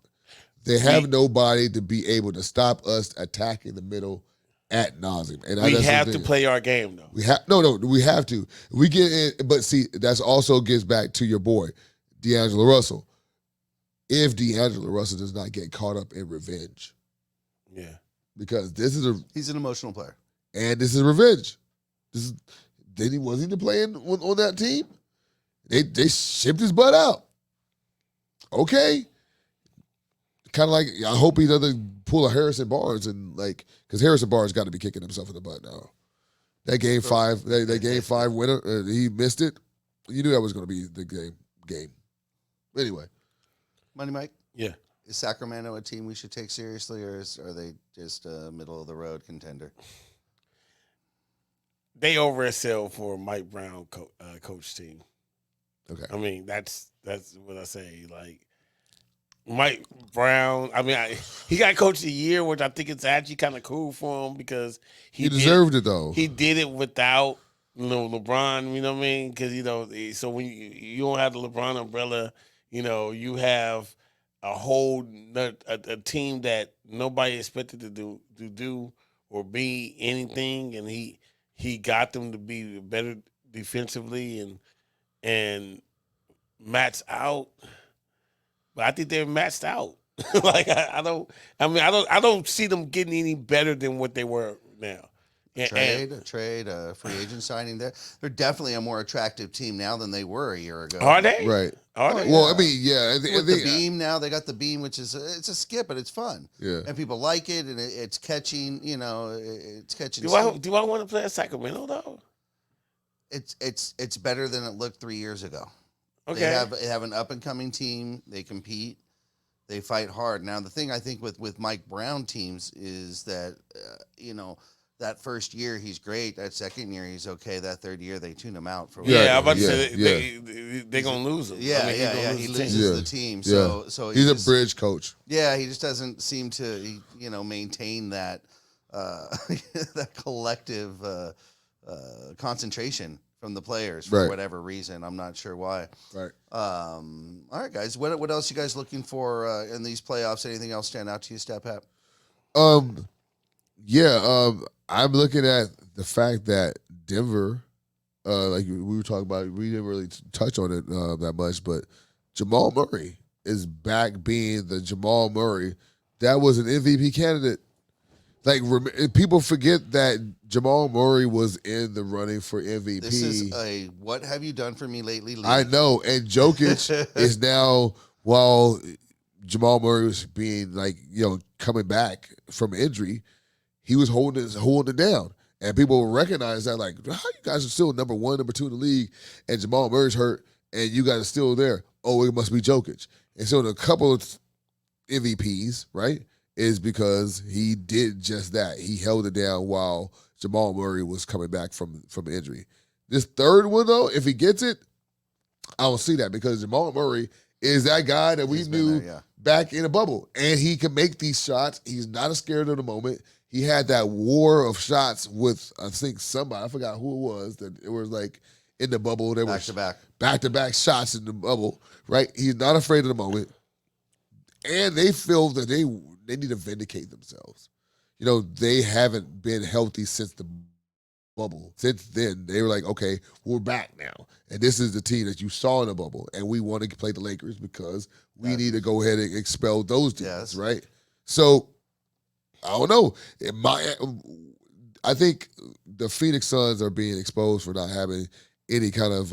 They have nobody to be able to stop us attacking the middle ad nauseum. And we have to play our game, though. We have to. We get in, but see, that's also gets back to your boy, D'Angelo Russell. If D'Angelo Russell does not get caught up in revenge. Yeah. Because he's an emotional player. And this is revenge. Then he wasn't even playing on that team. They shipped his butt out. Okay. Kind of like, I hope he doesn't pull a Harrison Barnes because Harrison Barnes got to be kicking himself in the butt now. That game 5, that game 5 winner, he missed it. You knew that was going to be the game. Anyway. Money Mike? Yeah. Is Sacramento a team we should take seriously, or are they just a middle-of-the-road contender? They oversell for Mike Brown coach team. Okay. That's what I say. Like, Mike Brown, he got coach of the year, which I think it's actually kind of cool for him because he deserved it, though. He did it without LeBron, you know what I mean? Because, so when you don't have the LeBron umbrella, you have a whole a team that nobody expected to do or be anything, and he got them to be better defensively and match out. But I think they're matched out. Like I don't. I mean, I don't see them getting any better than what they were now. Trade, free agent signing. They're definitely a more attractive team now than they were a year ago. Are they? Right. Are they? Well, I mean, yeah. With the beam now, they got the beam, which is it's a skip, but it's fun. Yeah. And people like it, and it's catching. You know, it's catching. Do I want to play at Sacramento though? It's better than it looked 3 years ago. Okay. They have an up and coming team. They compete. They fight hard. Now the thing I think with Mike Brown teams is that that first year he's great. That second year he's okay. That third year they tune him out for. Yeah, I'm about to Yeah, say they're gonna lose him. Yeah, I mean, he he's gonna loses lose the team. Yeah. So He's just, a bridge coach. Yeah, he just doesn't seem to maintain that that collective concentration from the players for Right. whatever reason. I'm not sure why. Right. All right, guys. What else you guys looking for in these playoffs? Anything else stand out to you, Step Hat? I'm looking at the fact that Denver, like we were talking about, we didn't really touch on it that much, but Jamal Murray is back being the Jamal Murray that was an MVP candidate. Like people forget that Jamal Murray was in the running for MVP. This is a what have you done for me lately league. I know, and Jokic is now, while Jamal Murray was being coming back from injury, he was holding it down, and people recognize that how you guys are still number one, number two in the league, and Jamal Murray's hurt, and you guys are still there. Oh, it must be Jokic. And so the couple of MVPs, right, is because he did just that. He held it down while Jamal Murray was coming back from injury. This third one, though, if he gets it, I don't see that because Jamal Murray is that guy that we knew back in the bubble. And he can make these shots. He's not scared of the moment. He had that war of shots with, I think, somebody. I forgot who it was. That it was in the bubble. They were back-to-back shots in the bubble, right? He's not afraid of the moment. And they feel that they need to vindicate themselves. They haven't been healthy since the bubble. Since then, they were like, okay, we're back now. And this is the team that you saw in the bubble. And we want to play the Lakers because we need to go ahead and expel those teams, right? So, I don't know. I think the Phoenix Suns are being exposed for not having any kind of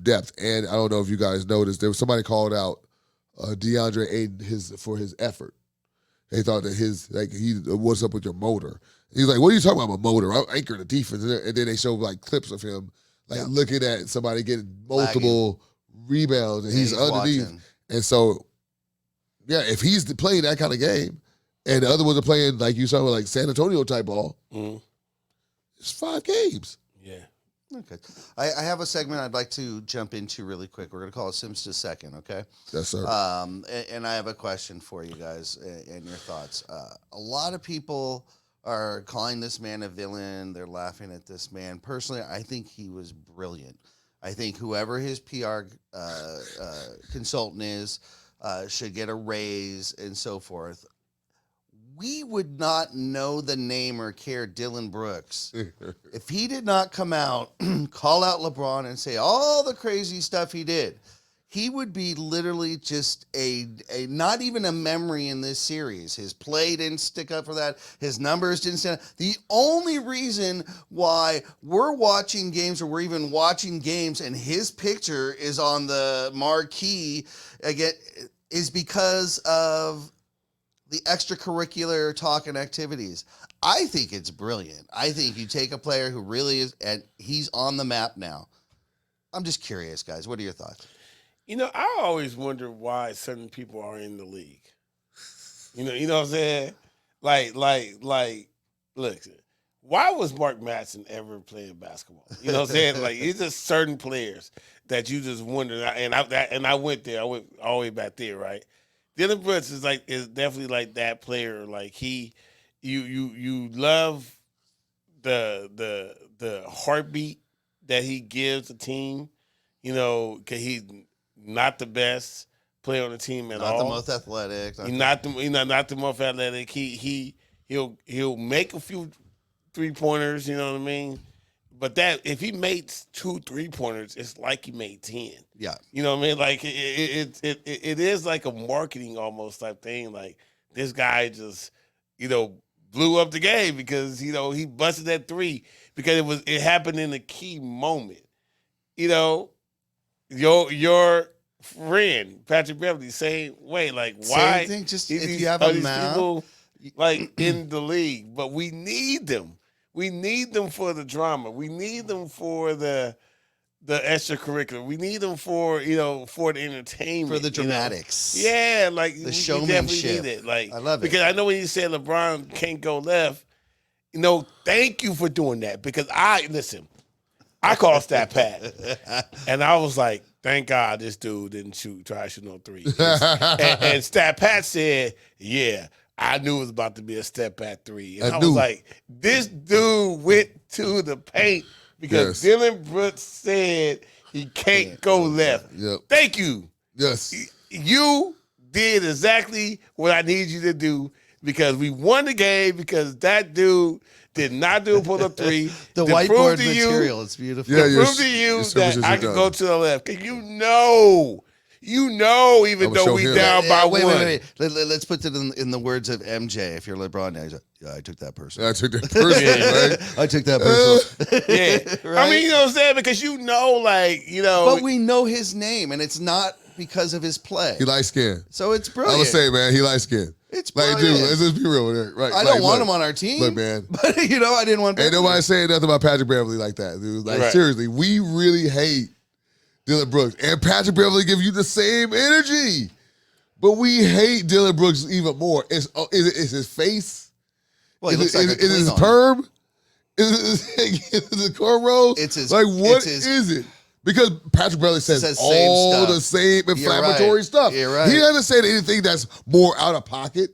depth. And I don't know if you guys noticed, there was somebody called out DeAndre Ayton for his effort. They thought that what's up with your motor? He's like, what are you talking about, my motor? I'm anchoring the defense. And then they show clips of him looking at somebody getting multiple rebounds and he's underneath. Watching. And so, if he's playing that kind of game and the other ones are playing like you saw San Antonio type ball, it's 5 games. Yeah. Okay. I have a segment I'd like to jump into really quick. We're going to call it Sims to Second, okay? Yes, sir. And I have a question for you guys and your thoughts. A lot of people are calling this man a villain. They're laughing at this man. Personally, I think he was brilliant. I think whoever his PR consultant is should get a raise and so forth. We would not know the name or care Dylan Brooks if he did not come out, call out LeBron and say all the crazy stuff he did. He would be literally just a not even a memory in this series. His play didn't stick up for that. His numbers didn't stand up. The only reason why we're watching games or we're even watching games and his picture is on the marquee again is because of the extracurricular talk and activities. I think it's brilliant. I think you take a player who really is, and he's on the map now. I'm just curious, guys. What are your thoughts? I always wonder why certain people are in the league. You know what I'm saying? Like, look, why was Mark Madsen ever playing basketball? You know what I'm saying? It's just certain players that you just wonder. And I went there. I went all the way back there, right? Dylan Brooks is definitely that player. You love the heartbeat that he gives the team. Cause he's not the best player on the team at all. Not the most athletic. He's not the most athletic. He'll make a few 3-pointers. You know what I mean? But that if he makes 2 3-pointers, it's like he made 10. Yeah. You know what I mean? Like it is like a marketing almost type thing. Like this guy just, blew up the game because, he busted that 3 because it happened in a key moment. Your friend, Patrick Beverly, same way. Like why Same thing, just if these- you have are a these mouth. people like in the league, but we need them. We need them for the drama. We need them for the extracurricular. We need them for for the entertainment, For the dramatics. Yeah, like The we showmanship. definitely need it. Like I love it. because I know when you said LeBron can't go left. Thank you for doing that because I called Stat Pat and I was like, thank God this dude didn't try to shoot no 3. and Stat Pat said, yeah. I knew it was about to be a step back 3. And I was like, this dude went to the paint because Dylan Brooks said he can't go left. Yep. Thank you. Yes. You did exactly what I need you to do because we won the game because that dude did not do a pull-up 3. The to whiteboard prove to material, it's beautiful. Yeah, to your prove to you your that services I are can done. go to the left. Because even I'ma though show we him. down by wait, one. wait. Let's put it in the words of MJ. If you're LeBron now, he's like, yeah, I took that person. I took that person, right? I took that person. Yeah. Right? I mean, you know what I'm saying? Because But we know his name, and it's not because of his play. He light skinned. So it's I brilliant. would say, man, he light skinned. It's Like, dude, brilliant. let's just be real with it. Right. I don't want him on our team. Look, man. But, I didn't want Ain't Beverly. nobody saying nothing about Patrick Beverly like that, dude. Like, Right. seriously, we really hate Dylan Brooks. And Patrick Beverly give you the same energy. But we hate Dylan Brooks even more. Is his face? Well, he Is looks like a it his Klingon. perm? Is it the cornrows? It's his- Like, what it's his- is it? Because Patrick Beverly says Says same all stuff. the same You're inflammatory right. stuff. You're right. He doesn't say anything that's more out of pocket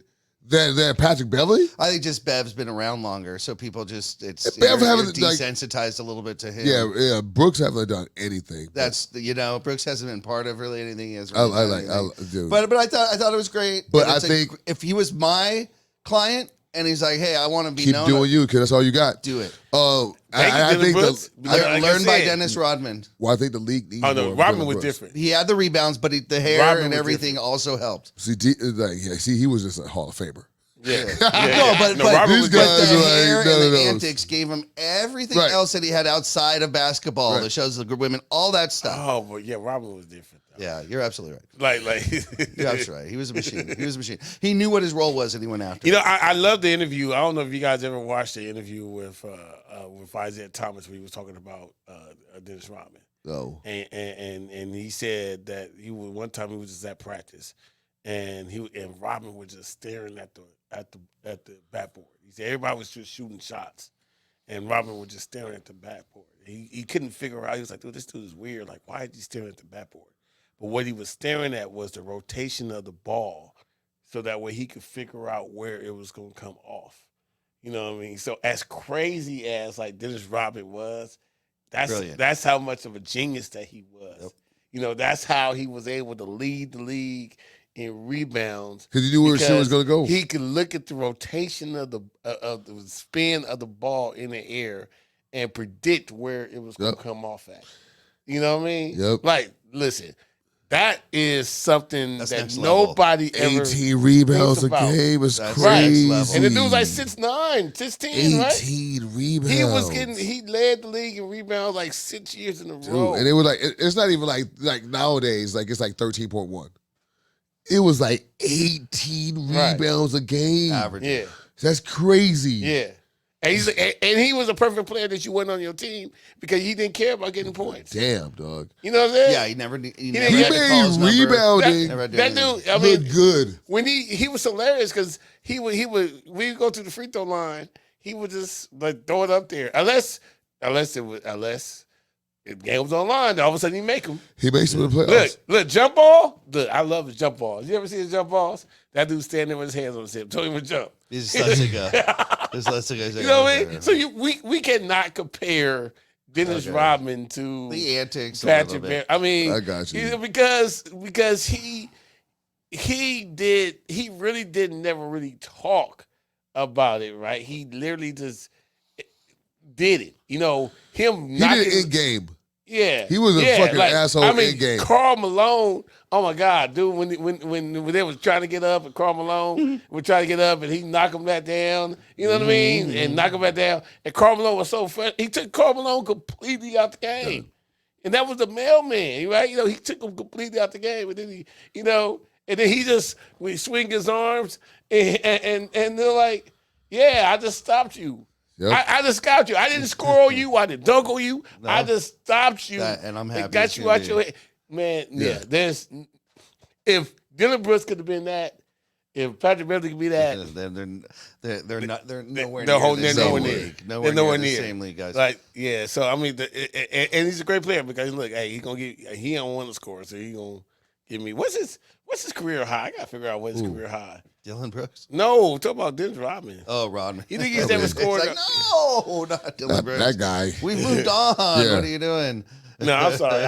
than Patrick Beverly. I think just Bev's been around longer, so people just Bev you're haven't, like- desensitized a little bit to him. Yeah. Brooks haven't done anything. That's Brooks hasn't been part of really anything. He hasn't I really done like, anything. dude. But I thought it was great. But And I it's think- if he was my client and he's like, hey, I want to be keep known, doing you because that's all you got. do it. Thank you, I Dylan think Brooks. the Like I Learn by said, Dennis Rodman. well, I think the league needs Oh no, more of Robin Dylan was Brooks. different. He had the rebounds, but the hair Rodman and was everything also helped. See, he was just a Hall of Famer. Yeah. No, but Robin these was but guys the are like hair none and of the those. antics gave him everything Right. else that he had outside of basketball. Right. The shows of the women, all that stuff. Oh, but yeah, Robin was different. Though. Yeah, you're absolutely right. Like You're absolutely right. He was a machine. He was a machine. He knew what his role was, and he went after. I love the interview. I don't know if you guys ever watched the interview with Isaiah Thomas where he was talking about Dennis Rodman. Oh, And he said that one time he was just at practice, and Robin was just staring at the backboard. He said everybody was just shooting shots, and Robin was just staring at the backboard. He couldn't figure out. He was like, "Dude, this dude is weird. Like, why is he staring at the backboard?" But what he was staring at was the rotation of the ball, so that way he could figure out where it was going to come off. You know what I mean? So as crazy as like Dennis Rodman was, Brilliant. that's how much of a genius that he was. Yep. That's how he was able to lead the league in rebounds because you knew where shit was going to go. He could look at the rotation of the spin of the ball in the air and predict where it was going to come off at. You know what I mean? Yep. Like, listen, that is something That's that next level. nobody ever 18 rebounds a thinks about. game is That's crazy. next level. And the dude was like 6'9", 6'10", right? 18 rebounds. He led the league in rebounds like 6 years in a Dude, row. and it was like it's not even like nowadays. Like it's like 13.1. It was like 18 Right. rebounds a game. Average. Yeah, That's crazy. yeah. And he was a perfect player that you went on your team because he didn't care about getting points. Damn, dog. You know what I'm saying? Yeah, he never didn't had get He to call his made number. rebounding Never had to do That anything. dude, I mean, look good. when he was hilarious because we would go to the free throw line, he would just like throw it up there. Unless the game was online, all of a sudden he make them. He makes him in the playoffs. Look, jump ball. Look, I love his jump balls. You ever see his jump balls? That dude standing there with his hands on his hip, told him to jump. He's just lets it go. Just lets it go. You know what I mean? So we cannot compare Dennis Okay. Rodman to The antics. a Patrick little Bear. bit. I mean, I got you. because he really did never really talk about it, right? He literally just did it. You know, him He knocking. did it in game. Yeah, He was a fucking asshole in game. Karl Malone. Oh my God, dude! When they was trying to get up, and Karl Malone was trying to get up, and he knocked him back down. You know what I mean? And knock him back down. And Karl Malone was so funny. He took Karl Malone completely out the game, and that was the mailman, right? You know, he took him completely out the game, and then and then he just we swing his arms, and they're like, "Yeah, I just stopped you." Yep. I just stopped you. I didn't score on you. I didn't dunk on you. No. I just stopped you. And I'm happy and got it's you gonna out be- your head. Man, yeah. There's if Dylan Brooks could have been that, if Patrick Beverly could be that, They're nowhere they're near holding the they're same nowhere near. league. They're nowhere the near. same league, guys. Like, yeah. So I mean, and he's a great player because look, hey, he don't want to score, so he gonna give me what's his career high? I gotta figure out what's his career high. Dylan Brooks? No, talk about Dennis Rodman. Oh, Rodman. You think he's never It's scored? like, no, not Dylan Brooks. That guy. We moved on. Yeah. What are you doing? No, I'm sorry.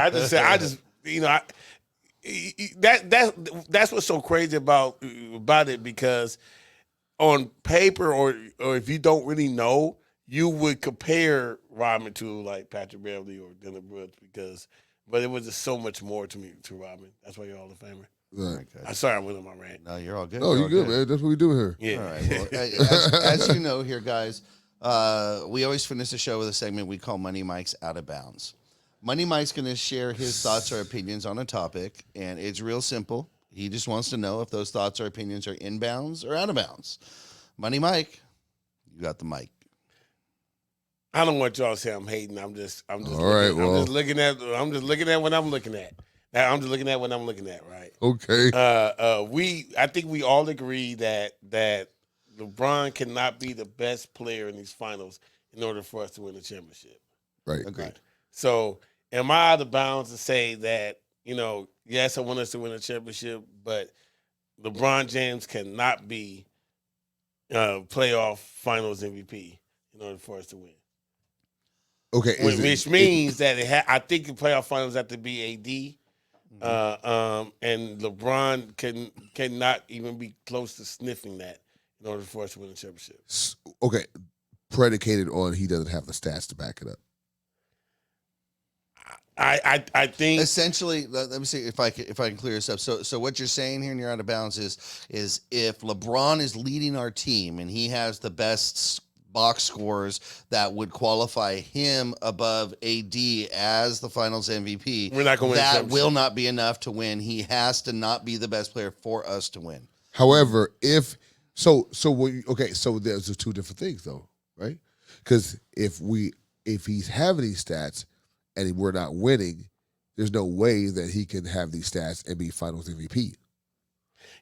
That's what's so crazy about it because on paper or if you don't really know, you would compare Rodman to like Patrick Beverly or Dylan Brooks but it was just so much more to me to Rodman. That's why you're Hall of Famer. Right. I'm sorry I went on my rant. No, you're all good. No, You're you all good, man. That's what we do here. Yeah. All right. Well, as you know here, guys, we always finish the show with a segment we call Money Mike's Out of Bounds. Money Mike's going to share his thoughts or opinions on a topic, and it's real simple. He just wants to know if those thoughts or opinions are in bounds or out of bounds. Money Mike, you got the mic. I don't want y'all to say I'm hating. I'm just All right, well. I'm just looking at what I'm looking at. Now I'm just looking at what I'm looking at, right? Okay. I think we all agree that LeBron cannot be the best player in these finals in order for us to win the championship. Right. Agreed. So am I out of bounds to say that, yes, I want us to win a championship, but LeBron James cannot be playoff finals MVP in order for us to win? Okay. Which means that I think the playoff finals have to be AD, and LeBron cannot even be close to sniffing that in order for us to win a championship. Okay. Predicated on he doesn't have the stats to back it up. I think Essentially, let me see if I can clear this up. So what you're saying here, and you're out of bounds, is if LeBron is leading our team and he has the best box scores that would qualify him above AD as the Finals MVP, We're not gonna win the that championship. will not be enough to win. He has to not be the best player for us to win. However, so there's two different things though, right? Because if he's having these stats and we're not winning, there's no way that he can have these stats and be Finals MVP.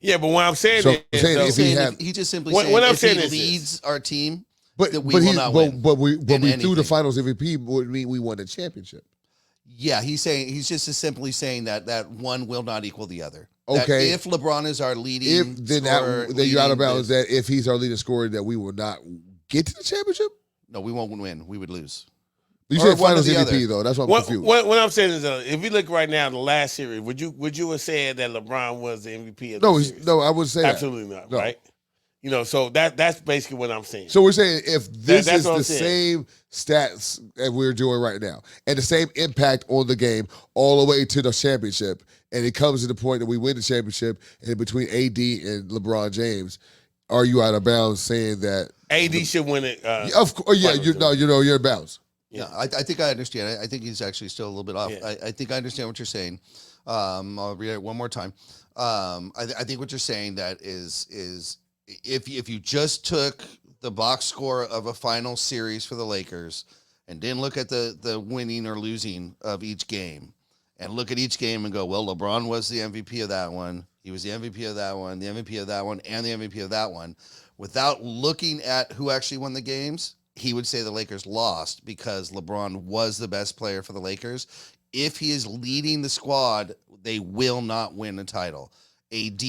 yeah, but what I'm saying So, is, saying though, if he Saying have- if he just simply What- saying what I'm if saying he is this. leads our team, But that we but will he not but, win but we in threw the anything. Finals MVP would mean we won the championship. yeah, he's just simply saying that one will not equal the other. That Okay. if LeBron is our leading, Then scorer, then you're out of leading bounds. this- That if he's our leading scorer, that we will not get to the championship. no, we won't win. We would lose. You Or said one or Finals the MVP other. though. That's why I'm what confused. what I'm saying is, if we look right now, the last series, would you have said that LeBron was the MVP of the series? No, I wouldn't say that. Absolutely not, No. right? So that's basically what I'm saying. So we're saying if this that's is what I'm the saying. same stats that we're doing right now, and the same impact on the game all the way to the championship, and it comes to the point that we win the championship, and between AD and LeBron James, are you out of bounds saying that? AD should win it. Of course, yeah, Finals you're in bounds. Yeah, I think I understand. I think he's actually still a little bit off. Yeah. I think I understand what you're saying. I'll read it one more time. I think what you're saying that is if you just took the box score of a final series for the Lakers and didn't look at the winning or losing of each game and look at each game and go, well, LeBron was the MVP of that one. He was the MVP of that one, the MVP of that one, and the MVP of that one. Without looking at who actually won the games, he would say the Lakers lost because LeBron was the best player for the Lakers. If he is leading the squad, they will not win a title. AD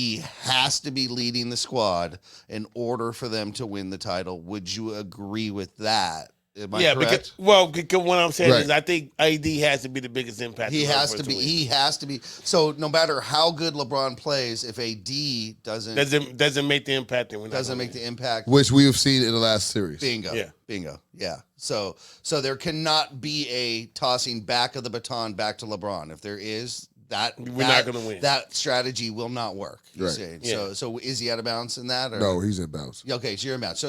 has to be leading the squad in order for them to win the title. Would you agree with that? Am I correct? Because what I'm saying Right. is I think AD has to be the biggest impact. He in order has for to us be. win. He has to be. So no matter how good LeBron plays, if AD doesn't make the impact, then we're not doesn't gonna make win. the impact, which we have seen in the last series. bingo. Yeah. Bingo. Yeah. So there cannot be a tossing back of the baton back to LeBron. If there is, We're not gonna win. That strategy will not work. You're Right. saying. Yeah. So is he out of bounds in that? Or? No, he's in bounds. Okay, so you're in bounds.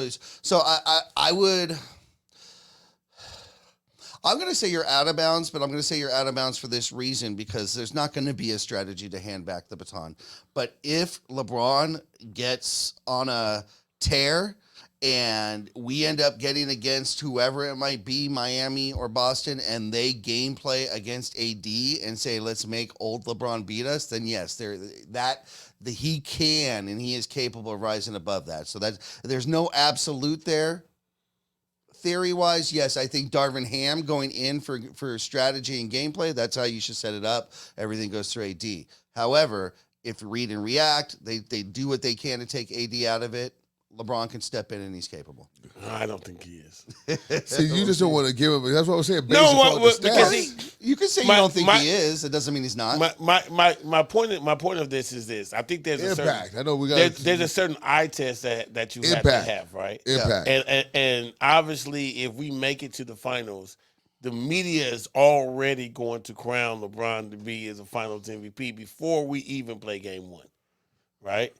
So I would. I'm going to say you're out of bounds, but I'm going to say you're out of bounds for this reason, because there's not going to be a strategy to hand back the baton. But if LeBron gets on a tear and we end up getting against whoever it might be, Miami or Boston, and they gameplay against AD and say, let's make old LeBron beat us, then yes, he can and he is capable of rising above that. So there's no absolute there. Theory-wise, yes, I think Darvin Ham going in for strategy and gameplay, that's how you should set it up. Everything goes through AD. However, if read and react, they do what they can to take AD out of it. LeBron can step in and he's capable. I don't think he is. See, you just don't want to give him. That's what I was saying. Based No, upon the because stats. You can say My- you don't think my- he is. It doesn't mean he's not. My point of this is this. I think there's a Impact. certain I know we got there's a certain eye test that you have Impact. to have, right? impact. And obviously, if we make it to the finals, the media is already going to crown LeBron to be as a Finals MVP before we even play Game 1, right?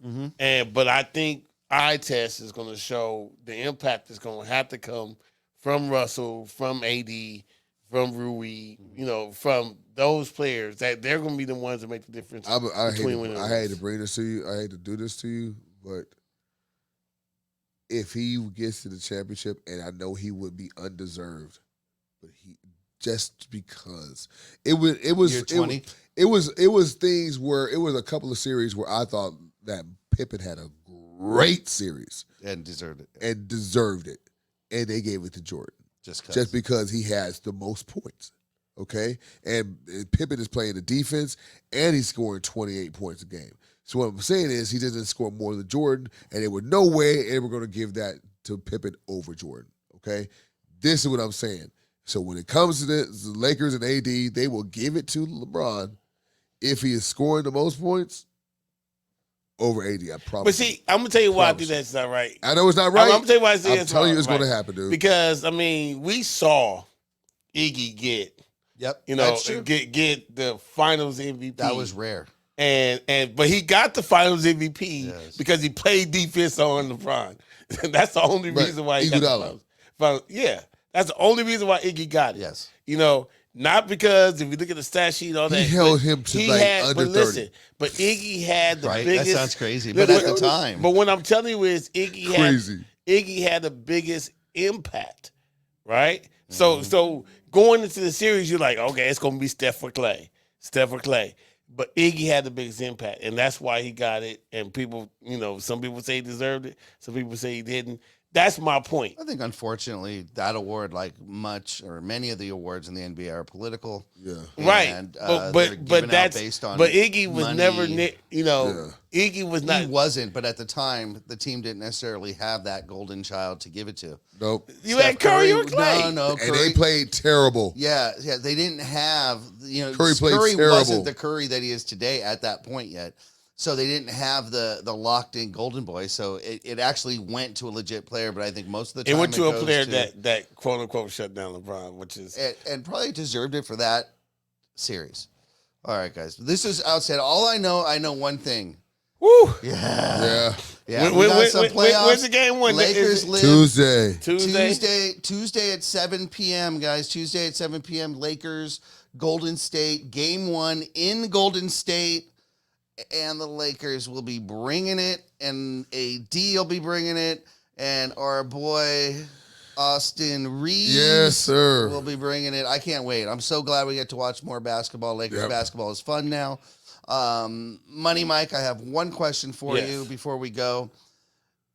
But I think eye test is going to show the impact that's going to have to come from Russell, from AD, from Rui, from those players, that they're going to be the ones that make the difference I between winning and hate to losing. bring this to you. I hate to do this to you, but if he gets to the championship, and I know he would be undeserved, but he just because it was Year 20? it was things where it was a couple of series where I thought that Pippen had a great series And deserved it. and deserved it, and they gave it to Jordan just because he has the most points. Okay, and Pippen is playing the defense, and he's scoring 28 points a game. So what I'm saying is he doesn't score more than Jordan, and there were no way they were going to give that to Pippen over Jordan. Okay, this is what I'm saying. So when it comes to the Lakers and AD, they will give it to LeBron if he is scoring the most points over AD. I promise. But see, I'm gonna tell you why I Promise. think that's not right. I know it's not right. I'm gonna tell you why I'm it's telling you not it's right. going to happen, dude. Because we saw Iggy get Yep. That's true. get the Finals MVP. That was rare. But he got the Finals MVP Yes. because he played defense on LeBron. That's the only Right. reason why he got Iguodala. the Finals. Yeah, that's the only reason why Iggy got it. Yes. Not because if you look at the stat sheet, all He that held but him to, he like, had, under but listen, 30. But Iggy had the Right? That biggest. sounds crazy. But at the time. But what I'm telling you is Crazy. Iggy had the biggest impact, right? Mm-hmm. So going into the series, you're like, okay, it's gonna be Steph or Clay. But Iggy had the biggest impact, and that's why he got it. And people, some people say he deserved it, some people say he didn't. That's my point. I think, unfortunately, that award, like many of the awards in the NBA, are political. Yeah. Right, And, but they're given out that's based on but Iggy was money. never, Iggy was not. He wasn't, but at the time, the team didn't necessarily have that golden child to give it to. Nope. You Steph had Curry or Clay. No, And Curry. they played terrible. Yeah, they didn't have, Curry played terrible. wasn't the Curry that he is today at that point yet. So they didn't have the locked in golden boy. So it actually went to a legit player, but I think most of the It time went to a goes player that quote unquote shut down LeBron, which is and probably deserved it for that series. All right, guys. This is outside. All I know one thing. woo. Yeah. Yeah, When- we got when- some when- playoffs. when's the game? When Lakers is it? live Tuesday. Tuesday at 7 p.m., guys. Tuesday at 7 p.m. Lakers, Golden State. Game 1 in Golden State. And the Lakers will be bringing it. And AD will be bringing it. And our boy Austin Reeves Yes, sir. will be bringing it. I can't wait. I'm so glad we get to watch more basketball. Lakers Yep. basketball is fun now. Money Mike, I have one question for Yes. you before we go.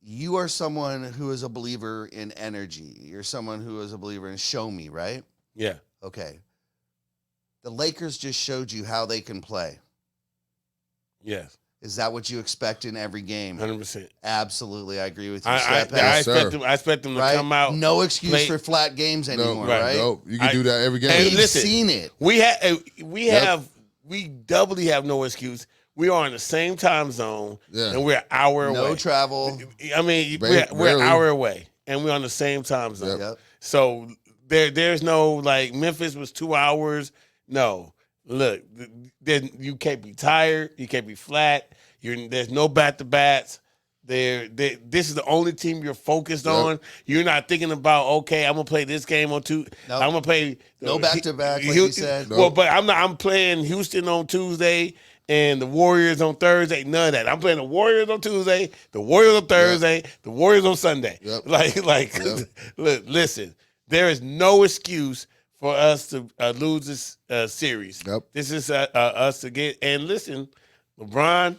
You are someone who is a believer in energy. You're someone who is a believer in show me, right? Yeah. Okay. The Lakers just showed you how they can play. Yes. Is that what you expect in every game? 100%. Absolutely, I agree with you. I Stat Pass, expect them to right? come out. No excuse play- for flat games anymore, right. right? No, you can do that every game. Hey, We've listen, seen it. We doubly have no excuse. We are in the same time zone, and we're an hour away. No travel. I mean, we're an Barely. hour away, and we're on the same time zone. Yep. So there's no like Memphis was 2 hours. No, look, you can't be tired. You can't be flat. There's no bat-to-bats. This is the only team you're focused on. You're not thinking about, okay, I'm gonna play this game on Tuesday. Nope. I'm gonna play No back-to-back, like you said. Well, but I'm playing Houston on Tuesday and the Warriors on Thursday. None of that. I'm playing the Warriors on Tuesday, the Warriors on Thursday, the Warriors on Sunday. Yep. Look, listen, there is no excuse for us to lose this series. Yep. This is us to get. And listen, LeBron,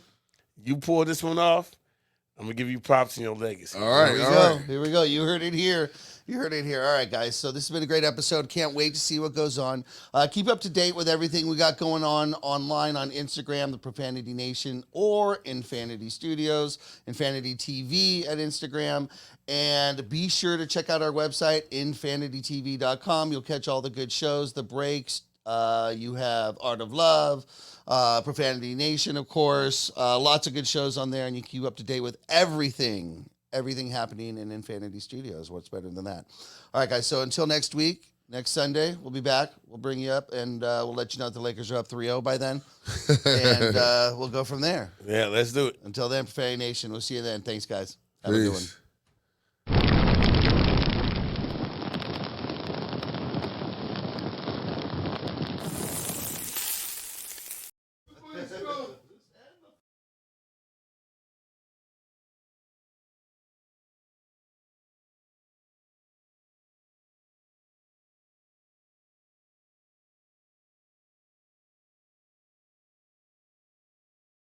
you pull this one off, I'm going to give you props in your legacy. All right, Here we go. You heard it here. You heard it here. All right, guys. So this has been a great episode. Can't wait to see what goes on. Keep up to date with everything we got going on online on Instagram, the Profanity Nation, or Infanity Studios, Infanity TV at Instagram. And be sure to check out our website, infanitytv.com. You'll catch all the good shows, the breaks. You have Art of Love, Profanity Nation, of course. Lots of good shows on there, and you keep up to date with everything happening in Infinity Studios. What's better than that? All right, guys. So until next week, next Sunday, we'll be back. We'll bring you up, and we'll let you know that the Lakers are up 3-0 by then. And we'll go from there. Yeah, let's do it. Until then, Profanity Nation, we'll see you then. Thanks, guys. Have a good one. Peace.